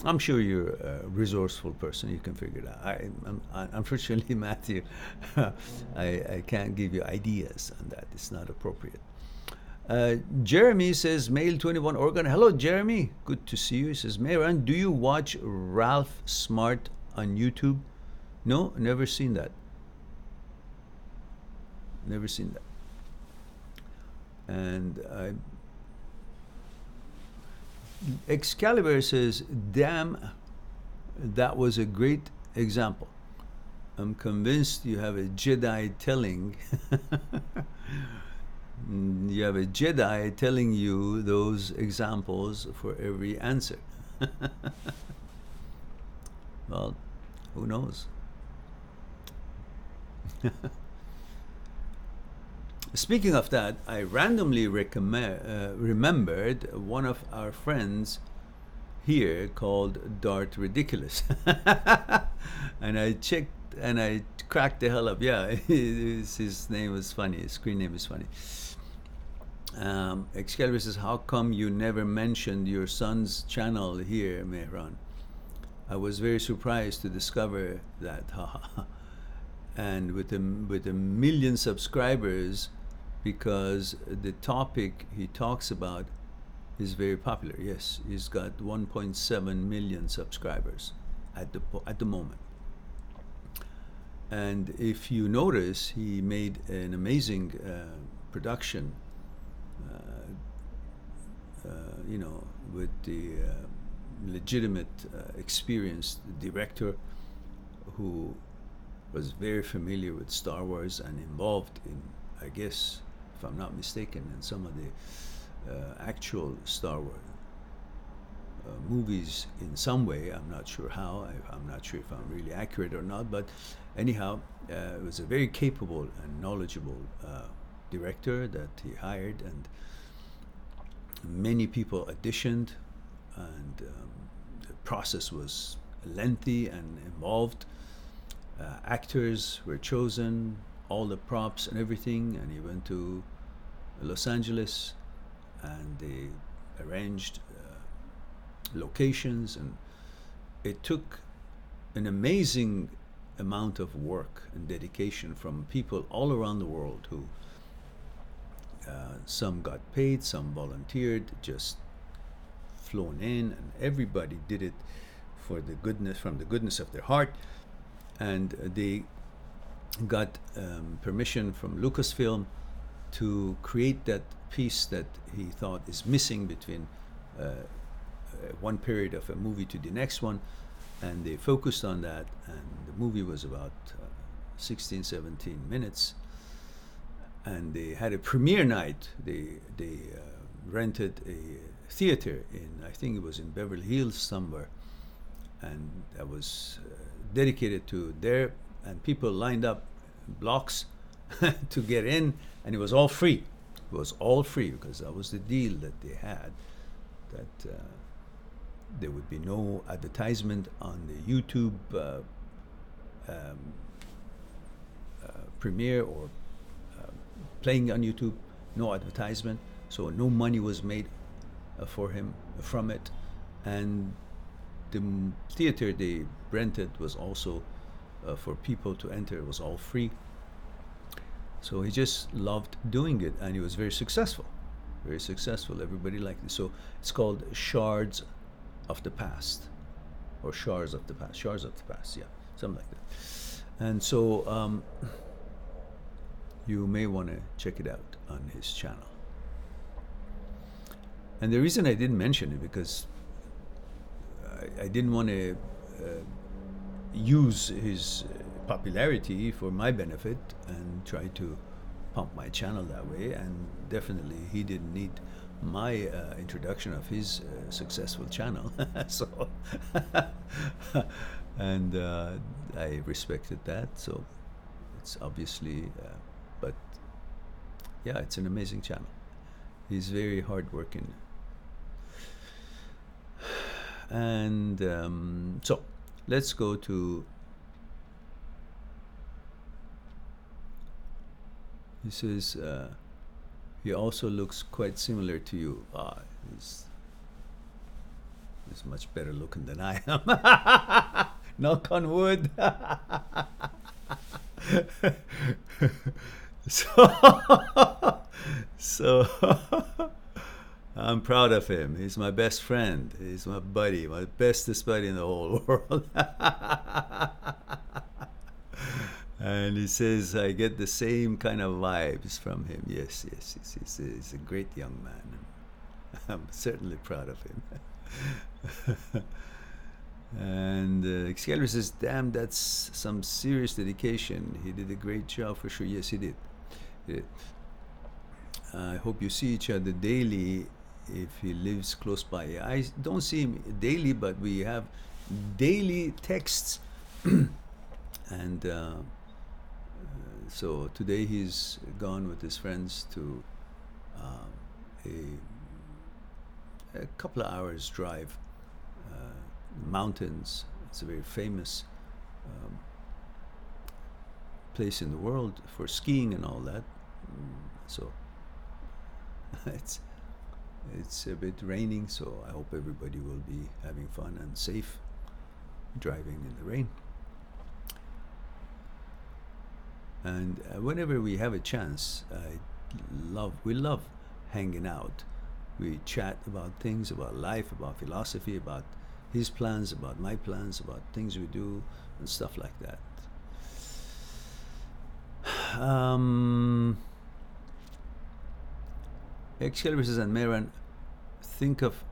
I'm sure you're a resourceful person. You can figure it out. Unfortunately, Matthew, I can't give you ideas on that. It's not appropriate. Jeremy says, Male 21 Oregon. Hello, Jeremy. Good to see you. He says, Mehran, do you watch Ralph Smart on YouTube? No, never seen that. Never seen that. And Excalibur says, damn, that was a great example. I'm convinced you have a Jedi telling you have a Jedi telling you those examples for every answer. Well, who knows? Speaking of that, I randomly remembered one of our friends here called Dart Ridiculous. And I checked and I cracked the hell up. Yeah, his name was funny. His screen name is funny. Excalibur says, how come you never mentioned your son's channel here, Mehran? I was very surprised to discover that. And with a million subscribers, because the topic he talks about is very popular. Yes, he's got 1.7 million subscribers at the moment. And if you notice, he made an amazing production, with the legitimate, experienced director who was very familiar with Star Wars and involved in, I guess, if I'm not mistaken, in some of the actual Star Wars movies in some way. I'm not sure how. I'm not sure if I'm really accurate or not. But anyhow, it was a very capable and knowledgeable director that he hired, and many people auditioned, and the process was lengthy and involved. Actors were chosen, all the props and everything, and he went to Los Angeles, and they arranged locations, and it took an amazing amount of work and dedication from people all around the world who some got paid, some volunteered, just flown in, and everybody did it for the goodness, from the goodness of their heart. And they got permission from Lucasfilm to create that piece that he thought is missing between one period of a movie to the next one, and they focused on that, and the movie was about 16, 17 minutes, and they had a premiere night. They rented a theater in, I think it was in Beverly Hills somewhere, and that was dedicated to there, and people lined up blocks to get in, and it was all free. It was all free because that was the deal that they had, that there would be no advertisement on the YouTube premiere or playing on YouTube, no advertisement, so no money was made for him from it. And the theater they rented was also for people to enter. It was all free. So he just loved doing it, and he was very successful. Very successful. Everybody liked it. So it's called Shards of the Past, or Shards of the Past. Shards of the Past, yeah, something like that. And so you may want to check it out on his channel. And the reason I didn't mention it, because I didn't want to use his popularity for my benefit and try to pump my channel that way, and definitely he didn't need my introduction of his successful channel. So and I respected that, so it's obviously but yeah, it's an amazing channel. He's very hardworking. And so let's go to, he says he also looks quite similar to you. He's much better looking than I am. Knock on wood. So I'm proud of him. He's my best friend. He's my buddy, my bestest buddy in the whole world. And he says I get the same kind of vibes from him. Yes. He's a great young man. I'm certainly proud of him. And Excalibur says, damn, that's some serious dedication. He did a great job for sure. Yes, he did. I hope you see each other daily if he lives close by. I don't see him daily, but we have daily texts. And so today he's gone with his friends to a couple of hours drive, mountains. It's a very famous place in the world for skiing and all that. So it's a bit raining, so I hope everybody will be having fun and safe driving in the rain. And whenever we have a chance, we love hanging out. We chat about things, about life, about philosophy, about his plans, about my plans, about things we do, and stuff like that. Excalibur says, and Mehran, think of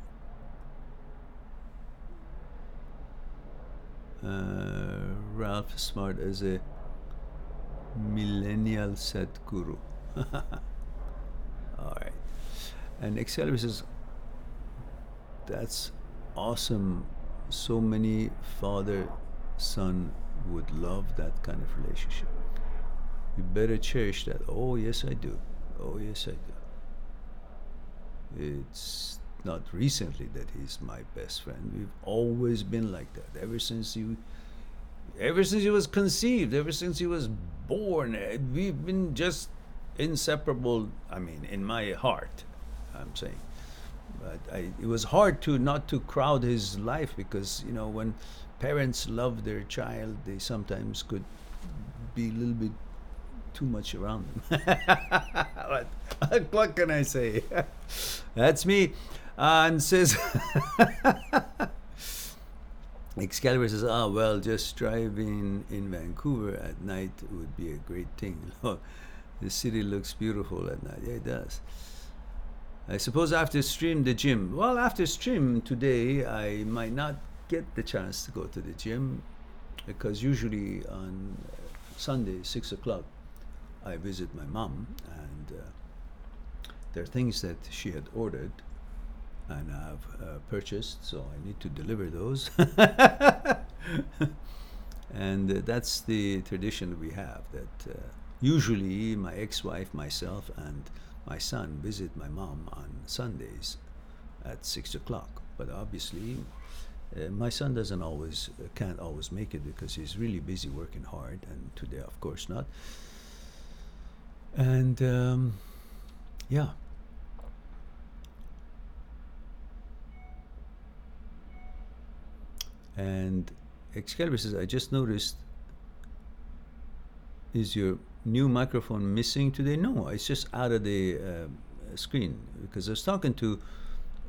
Ralph Smart as a millennial Sadhguru. All right. And Excalibur says, that's awesome. So many father-son would love that kind of relationship. You better cherish that. Oh, yes, I do. Oh, yes, I do. It's not recently that he's my best friend. We've always been like that. Ever since he was conceived, ever since he was born. We've been just inseparable. I mean, in my heart, I'm saying. But it was hard to not to crowd his life, because when parents love their child, they sometimes could be a little bit too much around them. What can I say? That's me. And says, Excalibur says, well, just driving in Vancouver at night would be a great thing. The city looks beautiful at night. Yeah, it does. I suppose after stream, the gym. Well, after stream today, I might not get the chance to go to the gym, because usually on Sunday, 6 o'clock, I visit my mom, and there are things that she had ordered and I've purchased, so I need to deliver those. And that's the tradition we have, that usually my ex-wife, myself, and my son visit my mom on Sundays at 6 o'clock. But obviously, my son can't always make it, because he's really busy working hard, and today, of course, not. And yeah. And Excalibur says, I just noticed, is your new microphone missing today? No, it's just out of the screen, because I was talking to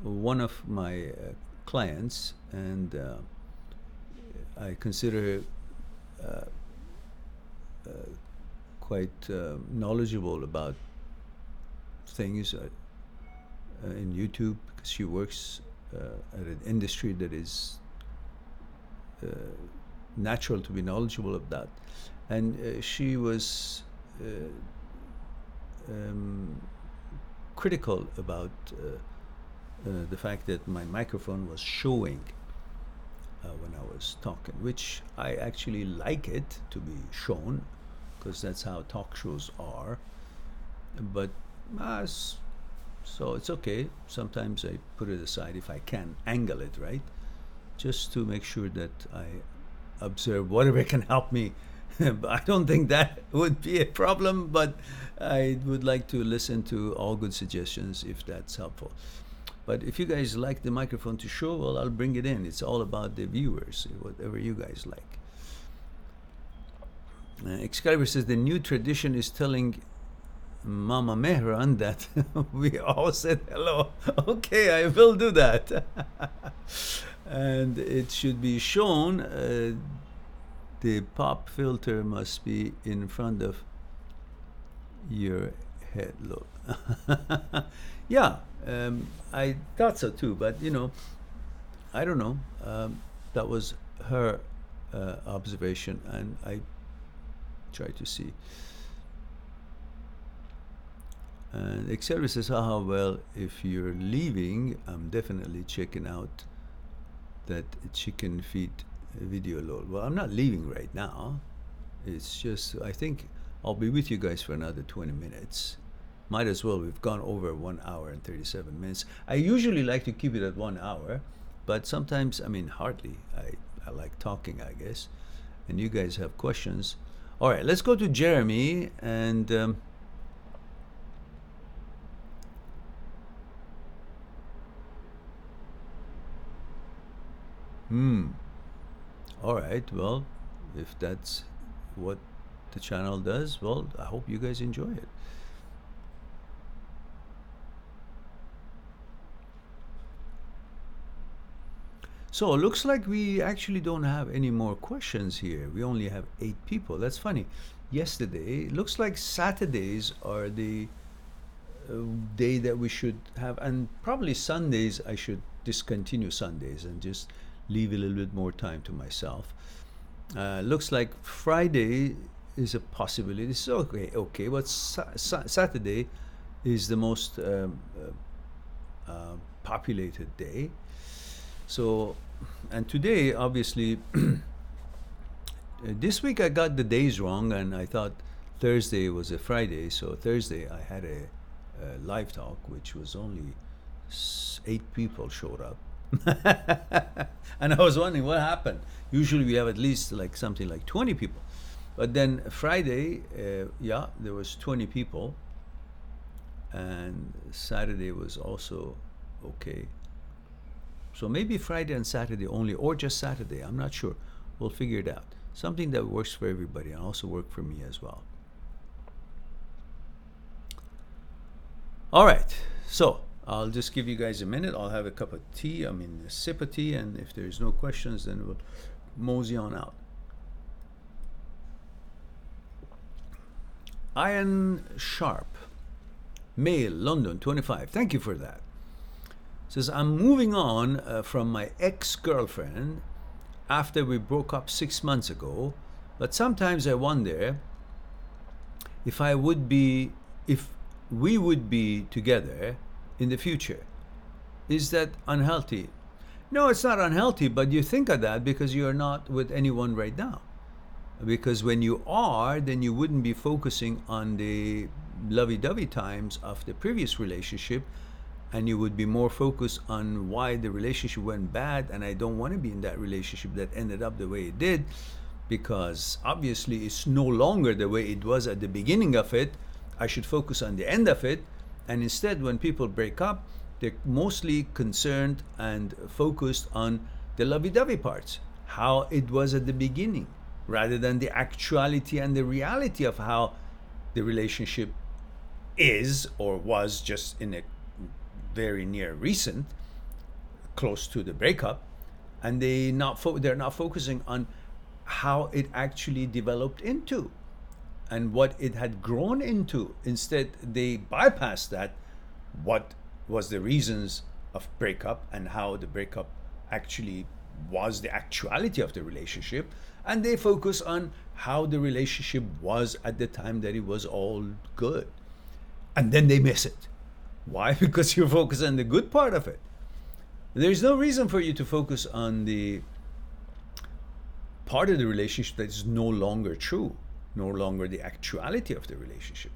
one of my clients, and I consider her quite knowledgeable about things in YouTube, because she works at an industry that is natural to be knowledgeable of that. And she was critical about the fact that my microphone was showing when I was talking, which I actually like it to be shown, because that's how talk shows are. But so it's okay. Sometimes I put it aside if I can angle it right, just to make sure that I observe whatever can help me. I don't think that would be a problem, but I would like to listen to all good suggestions if that's helpful. But if you guys like the microphone to show, well, I'll bring it in. It's all about the viewers, whatever you guys like. Excalibur says, the new tradition is telling Mama Mehran that we all said hello. Okay, I will do that. And it should be shown, the pop filter must be in front of your head. Look. Yeah, I thought so too, but I don't know. That was her observation, and I tried to see. And Excalibur says, well, if you're leaving, I'm definitely checking out that chicken feet video load. Well, I'm not leaving right now. It's just, I think I'll be with you guys for another 20 minutes. Might as well. We've gone over 1 hour and 37 minutes. I usually like to keep it at 1 hour, but sometimes, hardly. I like talking, I guess. And you guys have questions. All right, let's go to Jeremy, and all right, well, if that's what the channel does, well, I hope you guys enjoy it. So it looks like we actually don't have any more questions here. We only have 8 people. That's funny. Yesterday, it looks like Saturdays are the day that we should have, and probably Sundays I should discontinue Sundays and just leave a little bit more time to myself. Looks like Friday is a possibility. It's okay, but Saturday is the most populated day. So, and today, obviously, this week I got the days wrong, and I thought Thursday was a Friday. So Thursday I had a live talk, which was only 8 people showed up. And I was wondering what happened. Usually we have at least something like 20 people. But then Friday, yeah, there was 20 people, and Saturday was also okay. So maybe Friday and Saturday only, or just Saturday. I'm not sure. We'll figure it out. Something that works for everybody and also work for me as well. All right. So I'll just give you guys a minute. I'll have a cup of tea. I mean, a sip of tea. And if there's no questions, then we'll mosey on out. Iron Sharp, male, London, 25. Thank you for that. Says, I'm moving on from my ex-girlfriend after we broke up 6 months ago, but sometimes I wonder if we would be together in the future. Is that unhealthy? No, it's not unhealthy, but you think of that because you're not with anyone right now. Because when you are, then you wouldn't be focusing on the lovey-dovey times of the previous relationship, and you would be more focused on why the relationship went bad, and I don't want to be in that relationship that ended up the way it did, because obviously it's no longer the way it was at the beginning of it. I should focus on the end of it. And instead, when people break up, they're mostly concerned and focused on the lovey-dovey parts, how it was at the beginning, rather than the actuality and the reality of how the relationship is or was just in a very near recent, close to the breakup. And they're not focusing on how it actually developed into and what it had grown into. Instead, they bypass that, what was the reasons of breakup and how the breakup actually was the actuality of the relationship, and they focus on how the relationship was at the time that it was all good. And then they miss it. Why? Because you're focused on the good part of it. There's no reason for you to focus on the part of the relationship that is no longer true, no longer the actuality of the relationship.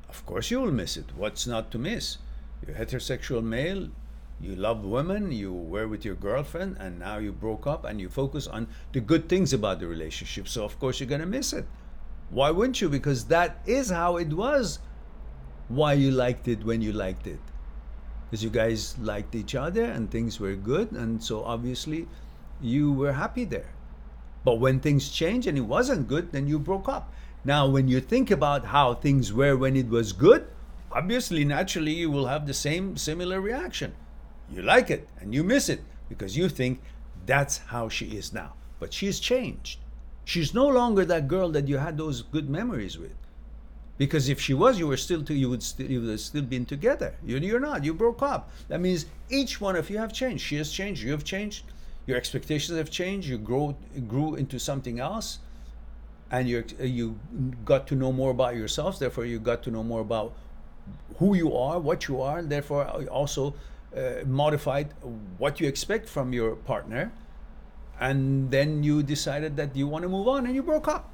Of course you will miss it. What's not to miss? You're heterosexual male, you love women, you were with your girlfriend, and now you broke up and you focus on the good things about the relationship. So of course you're going to miss it. Why wouldn't you? Because that is how it was. Why you liked it when you liked it. Because you guys liked each other and things were good, and so obviously you were happy there. But when things changed and it wasn't good, then you broke up. Now, when you think about how things were when it was good, obviously, naturally, you will have the similar reaction. You like it and you miss it because you think that's how she is now. But she's changed. She's no longer that girl that you had those good memories with. Because if she was, you would have still been together. You're not. You broke up. That means each one of you have changed. She has changed. You have changed. Your expectations have changed. You grew into something else, and you got to know more about yourselves. Therefore, you got to know more about who you are, what you are. And therefore, also modified what you expect from your partner. And then you decided that you want to move on, and you broke up.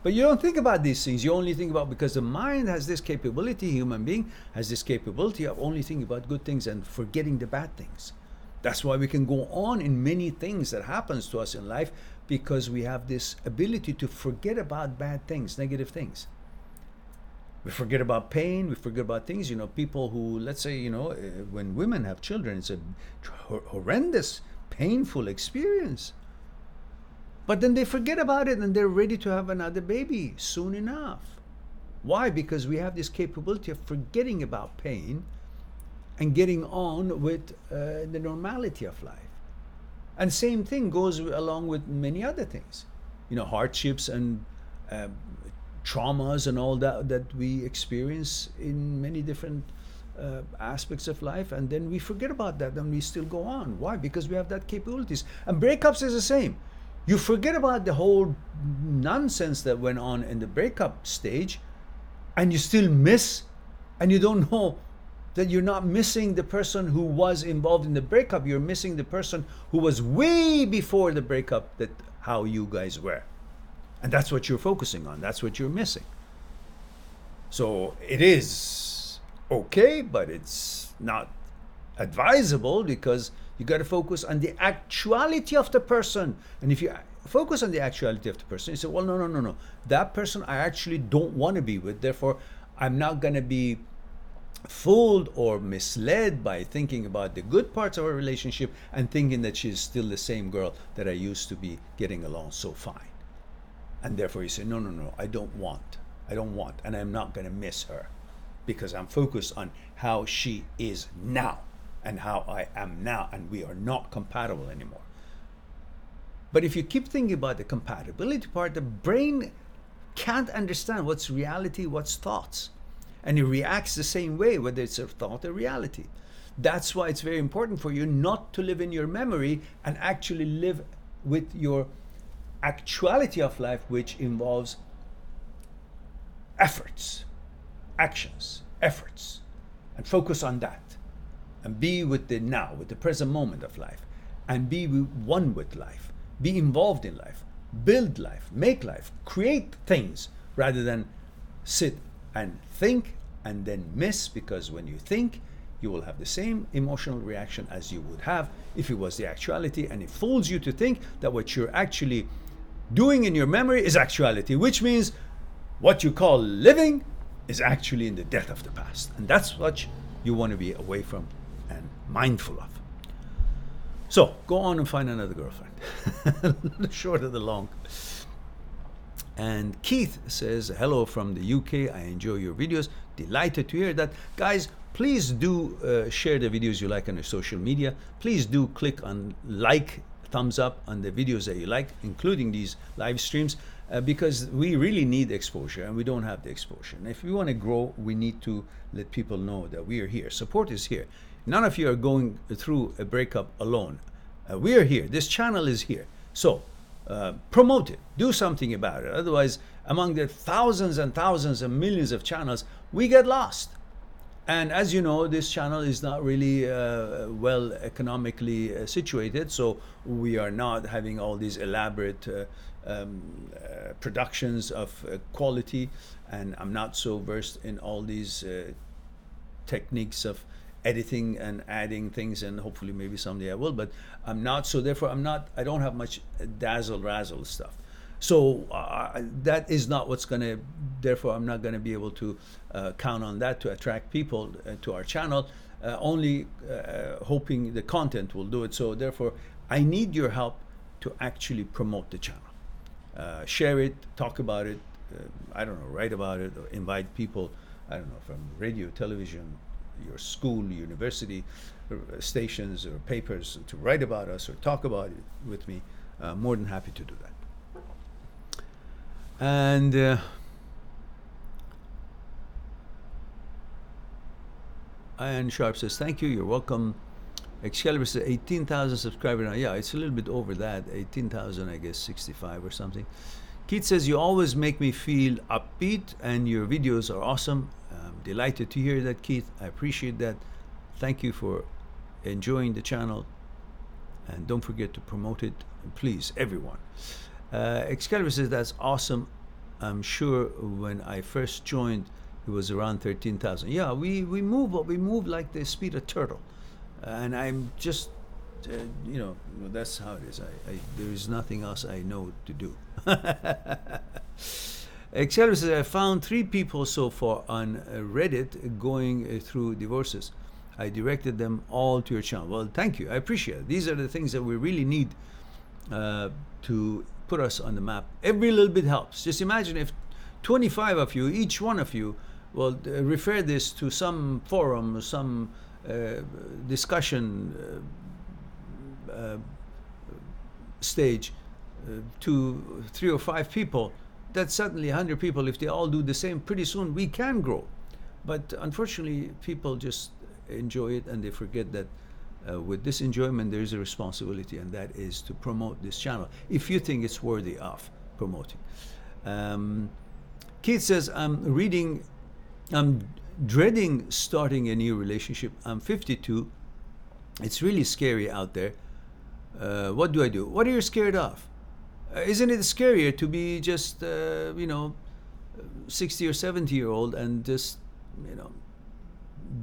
But you don't think about these things. You only think about, because the mind has this capability, human being has this capability of only thinking about good things and forgetting the bad things. That's why we can go on in many things that happens to us in life, because we have this ability to forget about bad things, negative things. We forget about pain, we forget about things, people who, let's say, when women have children, it's a horrendous, painful experience. But then they forget about it and they're ready to have another baby soon enough. Why? Because we have this capability of forgetting about pain and getting on with the normality of life. And same thing goes along with many other things. Hardships and traumas and all that we experience in many different aspects of life. And then we forget about that and we still go on. Why? Because we have that capabilities. And breakups is the same. You forget about the whole nonsense that went on in the breakup stage, and you still miss, and you don't know that you're not missing the person who was involved in the breakup. You're missing the person who was way before the breakup, that how you guys were. And that's what you're focusing on. That's what you're missing. So it is okay, but it's not advisable, because you got to focus on the actuality of the person. And if you focus on the actuality of the person. You say, well, no. That person I actually don't want to be with. Therefore, I'm not going to be fooled or misled by thinking about the good parts of our relationship and thinking that she's still the same girl that I used to be getting along so fine. And therefore you say, no, I don't want, and I'm not going to miss her because I'm focused on how she is now and how I am now, and we are not compatible anymore. But if you keep thinking about the compatibility part, the brain can't understand what's reality, what's thoughts. And it reacts the same way, whether it's a thought or reality. That's why it's very important for you not to live in your memory and actually live with your actuality of life, which involves efforts, actions, efforts, and focus on that. And be with the now, with the present moment of life, and be one with life. Be involved in life, build life, make life, create things, rather than sit and think and then miss, because when you think, you will have the same emotional reaction as you would have if it was the actuality, and it fools you to think that what you're actually doing in your memory is actuality, which means what you call living is actually in the death of the past. And that's what you want to be away from and mindful of. So go on and find another girlfriend. The short of the long. And Keith says, hello from the UK. I enjoy your videos. Delighted to hear that. Guys, please do share the videos you like on your social media. Please do click on like, thumbs up on the videos that you like, including these live streams, because we really need exposure and we don't have the exposure. And if we want to grow, we need to let people know that we are here. Support is here. None of you are going through a breakup alone. We are here. This channel is here. So promote it. Do something about it. Otherwise, among the thousands and thousands and millions of channels, we get lost. And as you know, this channel is not really well economically situated, so we are not having all these elaborate productions of quality, and I'm not so versed in all these techniques of editing and adding things, and hopefully maybe someday I will, but I'm not, so therefore I don't have much dazzle razzle stuff. So that is not what's going to, therefore I'm not going to be able to count on that to attract people to our channel, only hoping the content will do it. So therefore I need your help to actually promote the channel. Share it, talk about it, I don't know, write about it, or invite people, I don't know, from radio, television, your school, university, stations or papers to write about us or talk about it with me. More than happy to do that. And Ian Sharp says, thank you, you're welcome. Excalibur says 18,000 subscribers now. Yeah, it's a little bit over that, 18,000, I guess 65 or something. Keith says, you always make me feel upbeat and your videos are awesome. I'm delighted to hear that, Keith. I appreciate that. Thank you for enjoying the channel. And don't forget to promote it, please, everyone. Excalibur says, that's awesome. I'm sure when I first joined, it was around 13,000. Yeah, we move, but we move like the speed of turtle. And I'm just, you know, that's how it is. There is nothing else I know to do. Excalibur says, I found 3 people so far on Reddit going through divorces. I directed them all to your channel. Well, thank you. I appreciate it. These are the things that we really need to put us on the map. Every little bit helps. Just imagine if 25 of you, each one of you, will refer this to some forum, some discussion stage to 3 or 5 people. That's suddenly 100 people. If they all do the same, pretty soon we can grow. But unfortunately, people just enjoy it and they forget that with this enjoyment, there is a responsibility, and that is to promote this channel if you think it's worthy of promoting. Keith says, I'm dreading starting a new relationship. I'm 52. It's really scary out there. What do I do? What are you scared of? Isn't it scarier to be just, 60 or 70-year-old and just,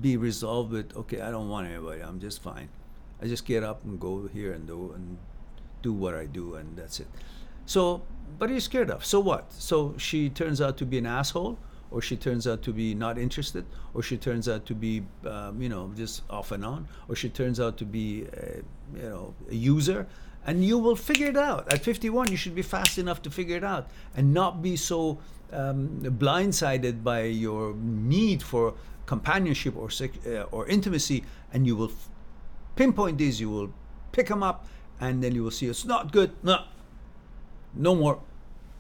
be resolved with, okay, I don't want anybody, I'm just fine. I just get up and go here and do what I do, and that's it. So, what are you scared of? So what? So she turns out to be an asshole, or she turns out to be not interested, or she turns out to be, just off and on, or she turns out to be, a user, and you will figure it out. At 51, you should be fast enough to figure it out and not be so blindsided by your need for companionship or intimacy, and you will pinpoint these, you will pick them up, and then you will see it's not good. No more.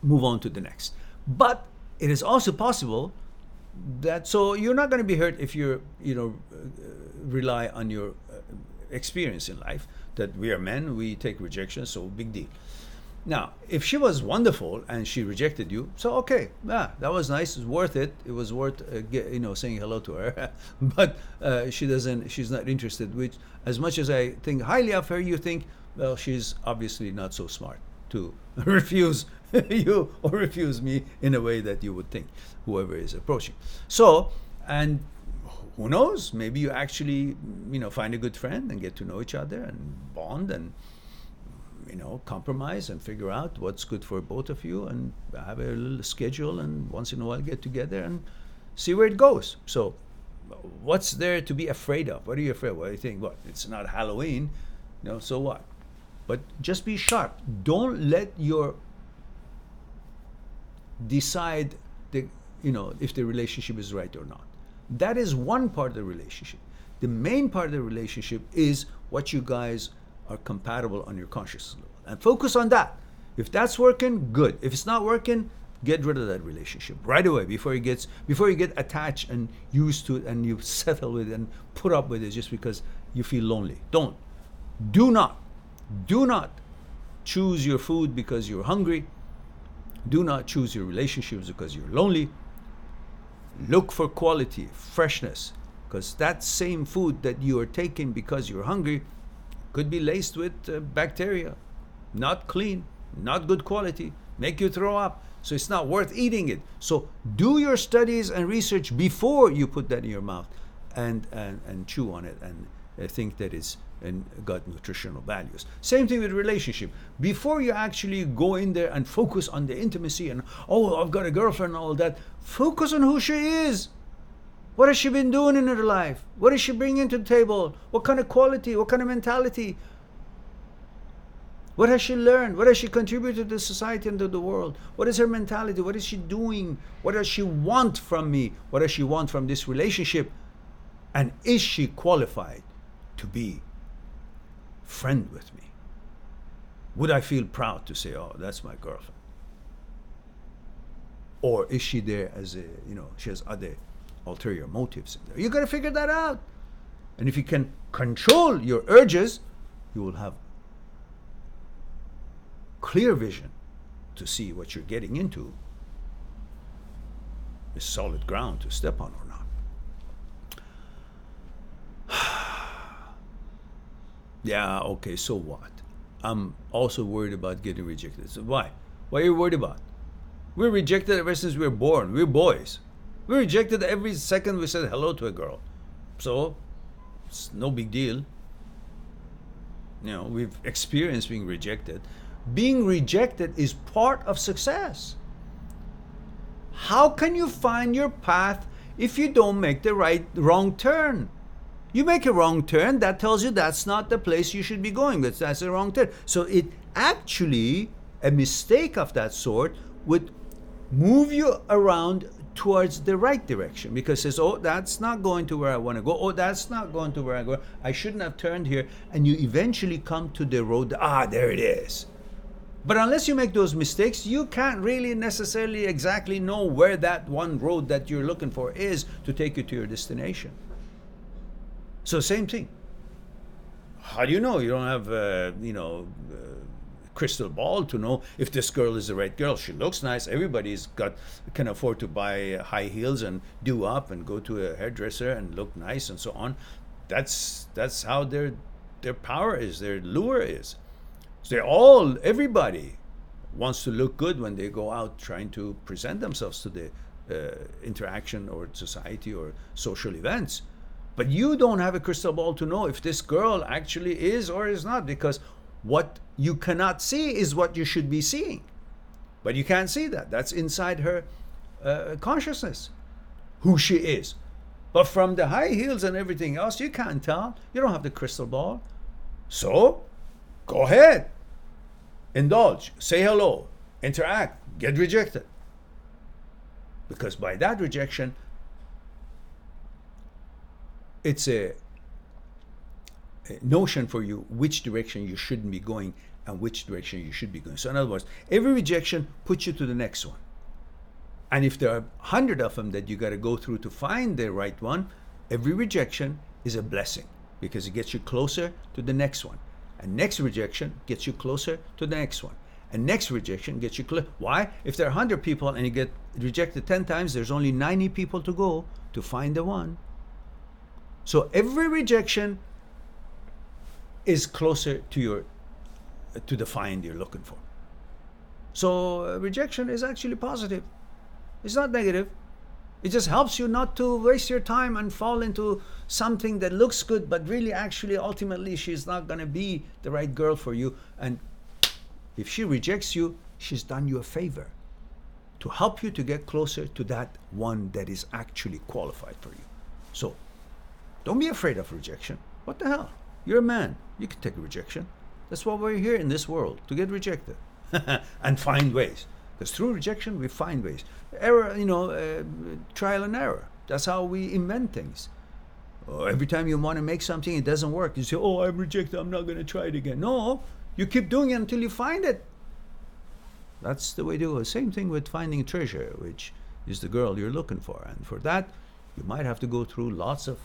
Move on to the next. But it is also possible that, so you're not going to be hurt if you're, rely on your experience in life, that we are men, we take rejection, so big deal. Now, if she was wonderful and she rejected you, so okay, that was nice, it was worth it. It was worth, saying hello to her. But she's not interested, which, as much as I think highly of her, you think, well, she's obviously not so smart to refuse you or refuse me in a way that you would think, whoever is approaching. So, and who knows, maybe you actually, find a good friend and get to know each other and bond and, compromise and figure out what's good for both of you, and have a little schedule, and once in a while get together and see where it goes. So what's there to be afraid of? What are you afraid of? What do you think? What? It's not Halloween, so what? But just be sharp. Don't let your decide if the relationship is right or not. That is one part of the relationship. The main part of the relationship is what you guys are compatible on your consciousness level, and focus on that. If that's working, good. If it's not working, get rid of that relationship right away before you get attached and used to it, and you settle with it and put up with it just because you feel lonely. Do not choose your food because you're hungry. Do not choose your relationships because you're lonely. Look for quality, freshness, because that same food that you are taking because you're hungry could be laced with bacteria, not clean, not good quality, make you throw up. So it's not worth eating it. So do your studies and research before you put that in your mouth and chew on it and think that it's got nutritional values. Same thing with relationship. Before you actually go in there and focus on the intimacy and, I've got a girlfriend and all that, focus on who she is. What has she been doing in her life? What is she bringing to the table? What kind of quality? What kind of mentality? What has she learned? What has she contributed to society and to the world? What is her mentality? What is she doing? What does she want from me? What does she want from this relationship? And is she qualified to be friend with me? Would I feel proud to say, that's my girlfriend? Or is she there as she has other ulterior motives in there? You got to figure that out. And if you can control your urges, you will have clear vision to see what you're getting into is solid ground to step on or not. Yeah, okay, so what? I'm also worried about getting rejected. So why? What are you worried about? We're rejected ever since we were born. We're boys. We're rejected every second we said hello to a girl. So it's no big deal. We've experienced being rejected. Being rejected is part of success. How can you find your path if you don't make the wrong turn? You make a wrong turn, that tells you that's not the place you should be going. That's a wrong turn. So it actually, a mistake of that sort would move you around towards the right direction, because it says, that's not going to where I want to go. That's not going to where I go. I shouldn't have turned here. And you eventually come to the road. There it is. But unless you make those mistakes, you can't really necessarily exactly know where that one road that you're looking for is to take you to your destination. So same thing. How do you know? You don't have, crystal ball to know if this girl is the right girl. She looks nice. Everybody's can afford to buy high heels and do up and go to a hairdresser and look nice and so on. That's how their power is, their lure is. So everybody wants to look good when they go out trying to present themselves to the interaction or society or social events. But you don't have a crystal ball to know if this girl actually is or is not, because what you cannot see is what you should be seeing. But you can't see that. That's inside her consciousness, who she is. But from the high heels and everything else, you can't tell. You don't have the crystal ball. So, go ahead. Indulge. Say hello. Interact. Get rejected. Because by that rejection, it's a notion for you which direction you shouldn't be going and which direction you should be going. So in other words, every rejection puts you to the next one. And if there are 100 of them that you got to go through to find the right one, every rejection is a blessing because it gets you closer to the next one. And next rejection gets you closer to the next one. And next rejection gets you closer. Why? If there are 100 people and you get rejected 10 times, there's only 90 people to go to find the one. So every rejection is closer to the find you're looking for. So rejection is actually positive. It's not negative. It just helps you not to waste your time and fall into something that looks good, but really actually ultimately she's not going to be the right girl for you. And if she rejects you, she's done you a favor to help you to get closer to that one that is actually qualified for you. So don't be afraid of rejection. What the hell? You're a man. You can take a rejection. That's why we're here in this world, to get rejected and find ways. Because through rejection, we find ways. Error, trial and error. That's how we invent things. Every time you want to make something, it doesn't work. You say, oh, I'm rejected. I'm not going to try it again. No, you keep doing it until you find it. That's the way to do it. Same thing with finding treasure, which is the girl you're looking for. And for that, you might have to go through lots of,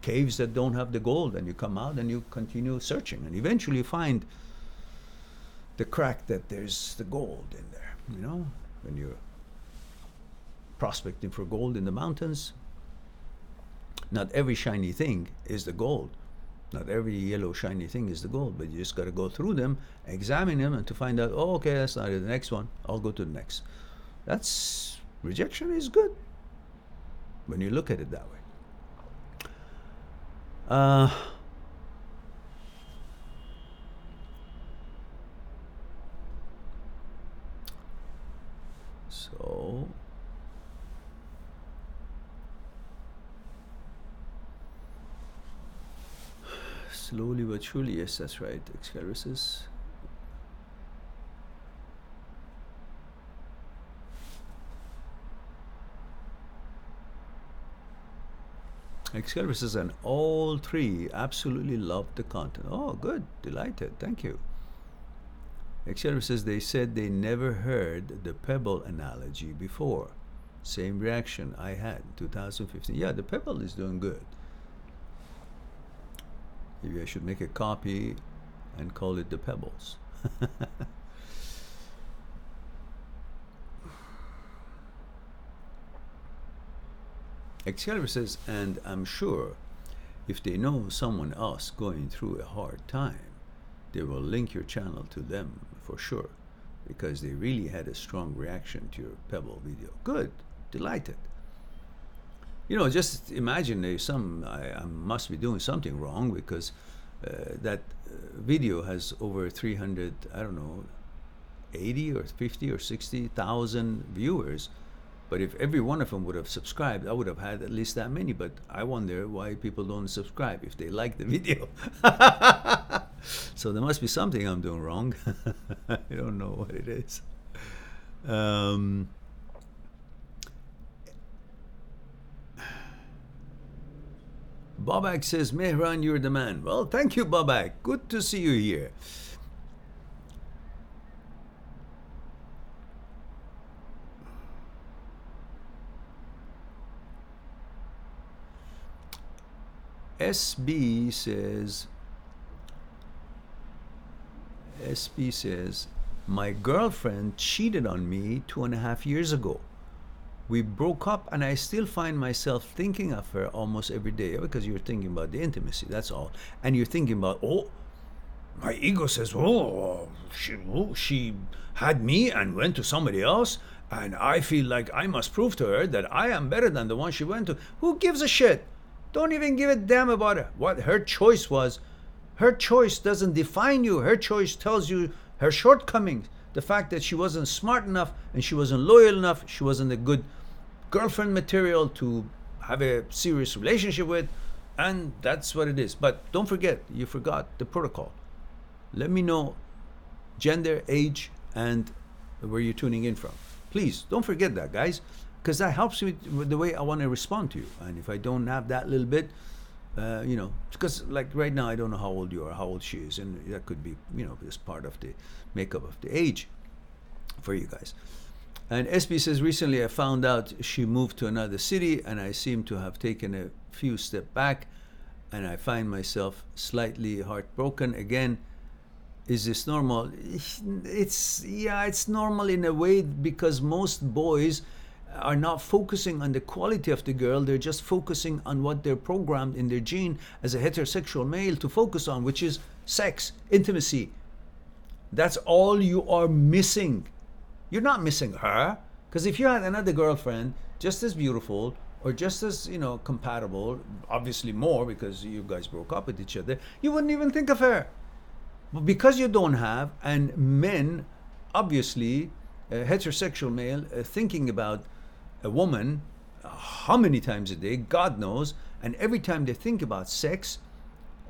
caves that don't have the gold. And you come out and you continue searching. And eventually you find the crack that there's the gold in there. When you're prospecting for gold in the mountains, not every shiny thing is the gold. Not every yellow shiny thing is the gold, but you just got to go through them, examine them, and to find out, oh, okay, that's not it. The next one, I'll go to the next. Rejection is good when you look at it that way. So slowly but surely, yes, that's right. Excalibur. Excalibur says, and all three absolutely loved the content. Oh, good. Delighted. Thank you. Excalibur says, they said they never heard the pebble analogy before. Same reaction I had in 2015. Yeah, the pebble is doing good. Maybe I should make a copy and call it the pebbles. Excalibur says, and I'm sure if they know someone else going through a hard time, they will link your channel to them for sure, because they really had a strong reaction to your pebble video. Good. Delighted. Just imagine I must be doing something wrong, because that video has over 300, 80 or 50 or 60,000 viewers. But if every one of them would have subscribed, I would have had at least that many. But I wonder why people don't subscribe if they like the video. So there must be something I'm doing wrong. I don't know what it is. Babak says, Mehran, you're the man. Well, thank you, Babak. Good to see you here. SB says, my girlfriend cheated on me 2.5 years ago. We broke up and I still find myself thinking of her almost every day, because you're thinking about the intimacy, that's all. And you're thinking about, my ego says, she had me and went to somebody else, and I feel like I must prove to her that I am better than the one she went to. Who gives a shit? Don't even give a damn about it. What her choice was. Her choice doesn't define you. Her choice tells you her shortcomings. the fact that she wasn't smart enough and she wasn't loyal enough, she wasn't a good girlfriend material to have a serious relationship with, and that's what it is. But don't forget, you forgot the protocol. Let me know gender, age, and where you're tuning in from. Please don't forget that, guys, because that helps me with the way I want to respond to you. And if I don't have that little bit, because like right now I don't know how old you are, how old she is, and that could be, just part of the makeup of the age for you guys. And SB says, recently I found out she moved to another city and I seem to have taken a few steps back and I find myself slightly heartbroken again. Is this normal? It's normal in a way, because most boys are not focusing on the quality of the girl. They're just focusing on what they're programmed in their gene as a heterosexual male to focus on, which is sex, intimacy. That's all you are missing. You're not missing her, because if you had another girlfriend just as beautiful or just as compatible, obviously more because you guys broke up with each other, you wouldn't even think of her. But because you don't have, and men, obviously, a heterosexual male thinking about a woman how many times a day, God knows, and every time they think about sex,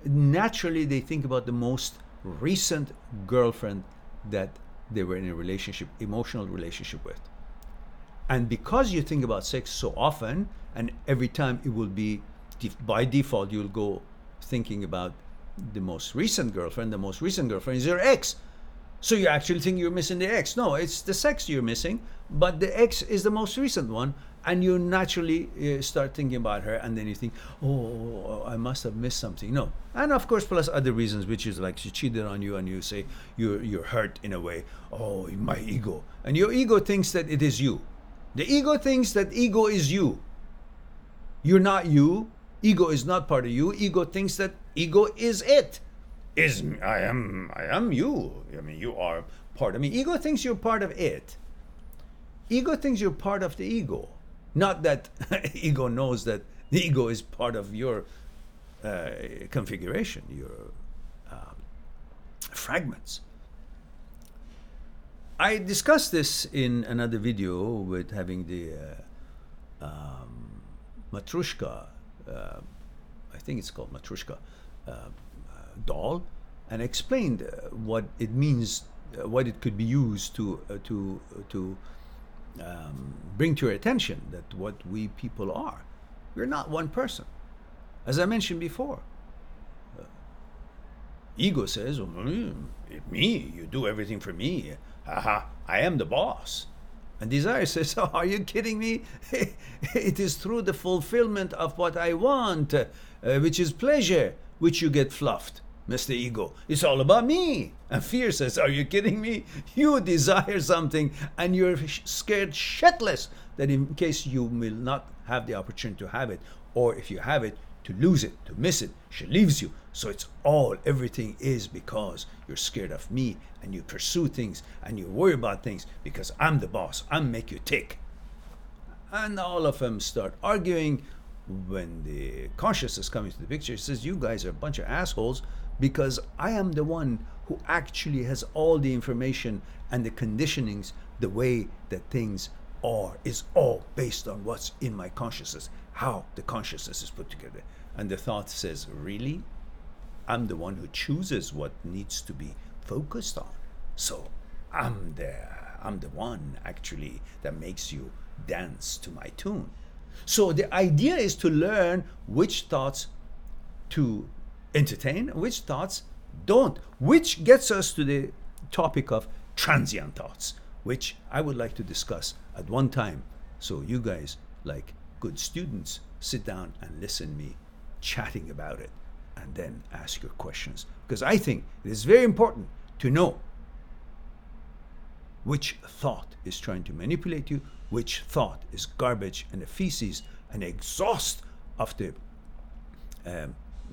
naturally they think about the most recent girlfriend that they were in a relationship, emotional relationship with. And because you think about sex so often, and every time it will be, by default, you'll go thinking about the most recent girlfriend. The most recent girlfriend is your ex. So you actually think you're missing the ex. No, it's the sex you're missing, but the ex is the most recent one, and you naturally start thinking about her, and then you think, oh, I must have missed something. No. And of course, plus other reasons, which is like she cheated on you, and you say you're hurt in a way. Oh, my ego. And your ego thinks that it is you. The ego thinks that ego is you. You're not you. Ego is not part of you. Ego thinks that ego is it. I am you. I mean, you are part of me. Ego thinks you're part of it. Ego thinks you're part of the ego. Not that ego knows that the ego is part of your configuration, your fragments. I discussed this in another video with having the Matrushka, I think it's called Matrushka, doll, and explained what it means, what it could be used to bring to your attention that what we people are. We're not one person. As I mentioned before, ego says, me, you do everything for me. Haha, I am the boss. And desire says, oh, are you kidding me? It is through the fulfillment of what I want, which is pleasure, which you get fluffed, Mr. Ego. It's all about me. And fear says, are you kidding me? You desire something and you're scared shitless that in case you will not have the opportunity to have it, or if you have it, to lose it, to miss it, she leaves you. So it's everything is because you're scared of me, and you pursue things and you worry about things because I'm the boss. I make you tick. And all of them start arguing. When the consciousness comes into the picture, it says, you guys are a bunch of assholes because I am the one who actually has all the information and the conditionings, the way that things are, is all based on what's in my consciousness, how the consciousness is put together. And the thought says, really? I'm the one who chooses what needs to be focused on. So I'm the one actually that makes you dance to my tune. So the idea is to learn which thoughts to entertain, which thoughts don't, which gets us to the topic of transient thoughts, which I would like to discuss at one time. So you guys, like good students, sit down and listen me chatting about it, and then ask your questions. Because I think it is very important to know which thought is trying to manipulate you, which thought is garbage and a feces and exhaust of the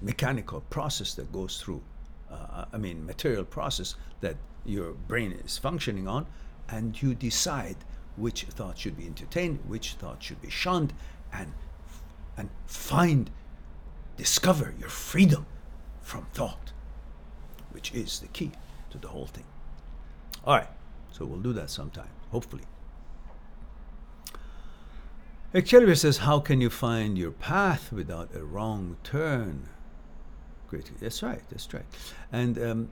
mechanical process that goes through, material process that your brain is functioning on, and you decide which thought should be entertained, which thought should be shunned, and discover your freedom from thought, which is the key to the whole thing. All right, So we'll do that sometime, hopefully. Excalibur says, how can you find your path without a wrong turn? Great. That's right. That's right. And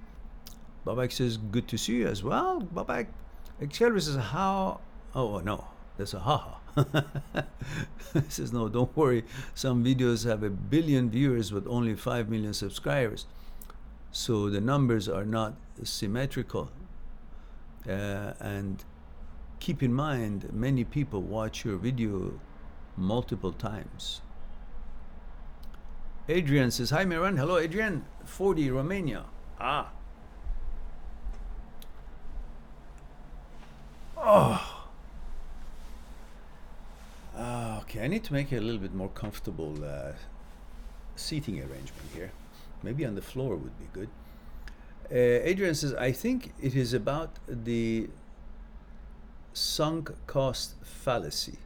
Babak says, good to see you as well. Babak, Excalibur says, how? Oh, no. That's a haha. He says, no, don't worry. Some videos have 1 billion viewers with only 5 million subscribers. So the numbers are not symmetrical. And keep in mind, many people watch your video multiple times. Adrian says, hi, Mehran. Hello, Adrian. 40, Romania. Ah. Oh. Okay, I need to make it a little bit more comfortable seating arrangement here. Maybe on the floor would be good. Adrian says, I think it is about the sunk cost fallacy.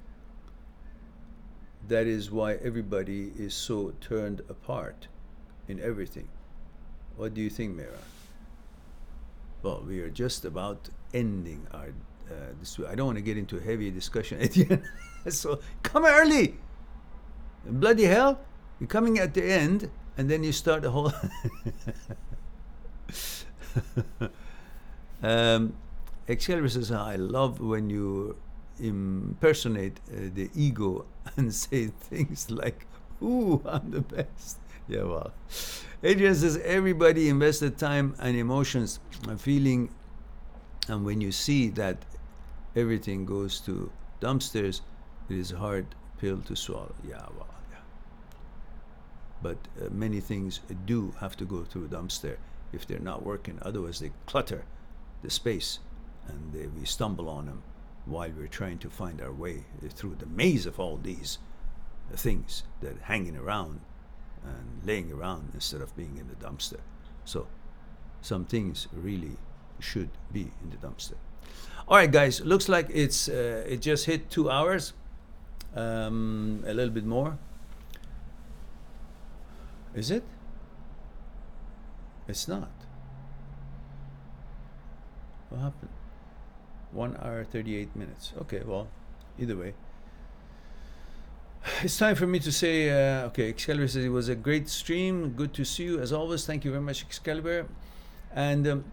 That is why everybody is so turned apart in everything. What do you think, Mehran? Well, we are just about ending our this. I don't want to get into a heavy discussion at the end. So come early. Bloody hell! You're coming at the end, and then you start the whole. Excalibur says, I love when you impersonate the ego and say things like, ooh, I'm the best. Yeah, well. Adrian says, everybody invested time and emotions and feeling, and when you see that everything goes to dumpsters, it is a hard pill to swallow. Yeah, well, yeah. But many things do have to go through a dumpster if they're not working. Otherwise, they clutter the space, and we stumble on them while we're trying to find our way through the maze of all these things that are hanging around and laying around instead of being in the dumpster. So some things really should be in the dumpster. All right, guys, looks like it just hit 2 hours, a little bit more. Is it? It's not. What happened? 1 hour 38 minutes. Okay, well, either way. It's time for me to say, okay, Excalibur says it was a great stream. Good to see you as always. Thank you very much, Excalibur. And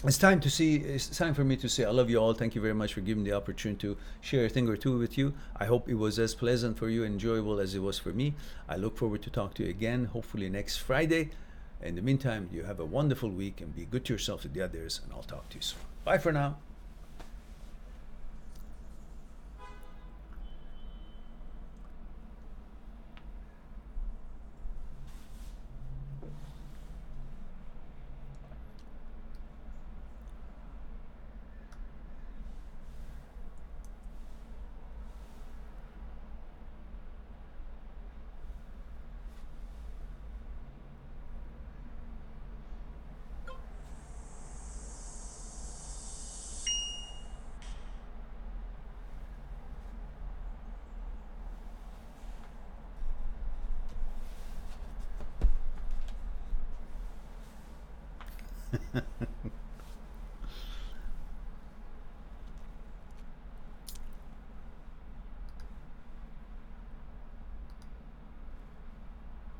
it's time for me to say I love you all. Thank you very much for giving the opportunity to share a thing or two with you. I hope it was as pleasant for you, enjoyable as it was for me. I look forward to talk to you again, hopefully next Friday. In the meantime, you have a wonderful week and be good to yourself and the others, and I'll talk to you soon. Bye for now.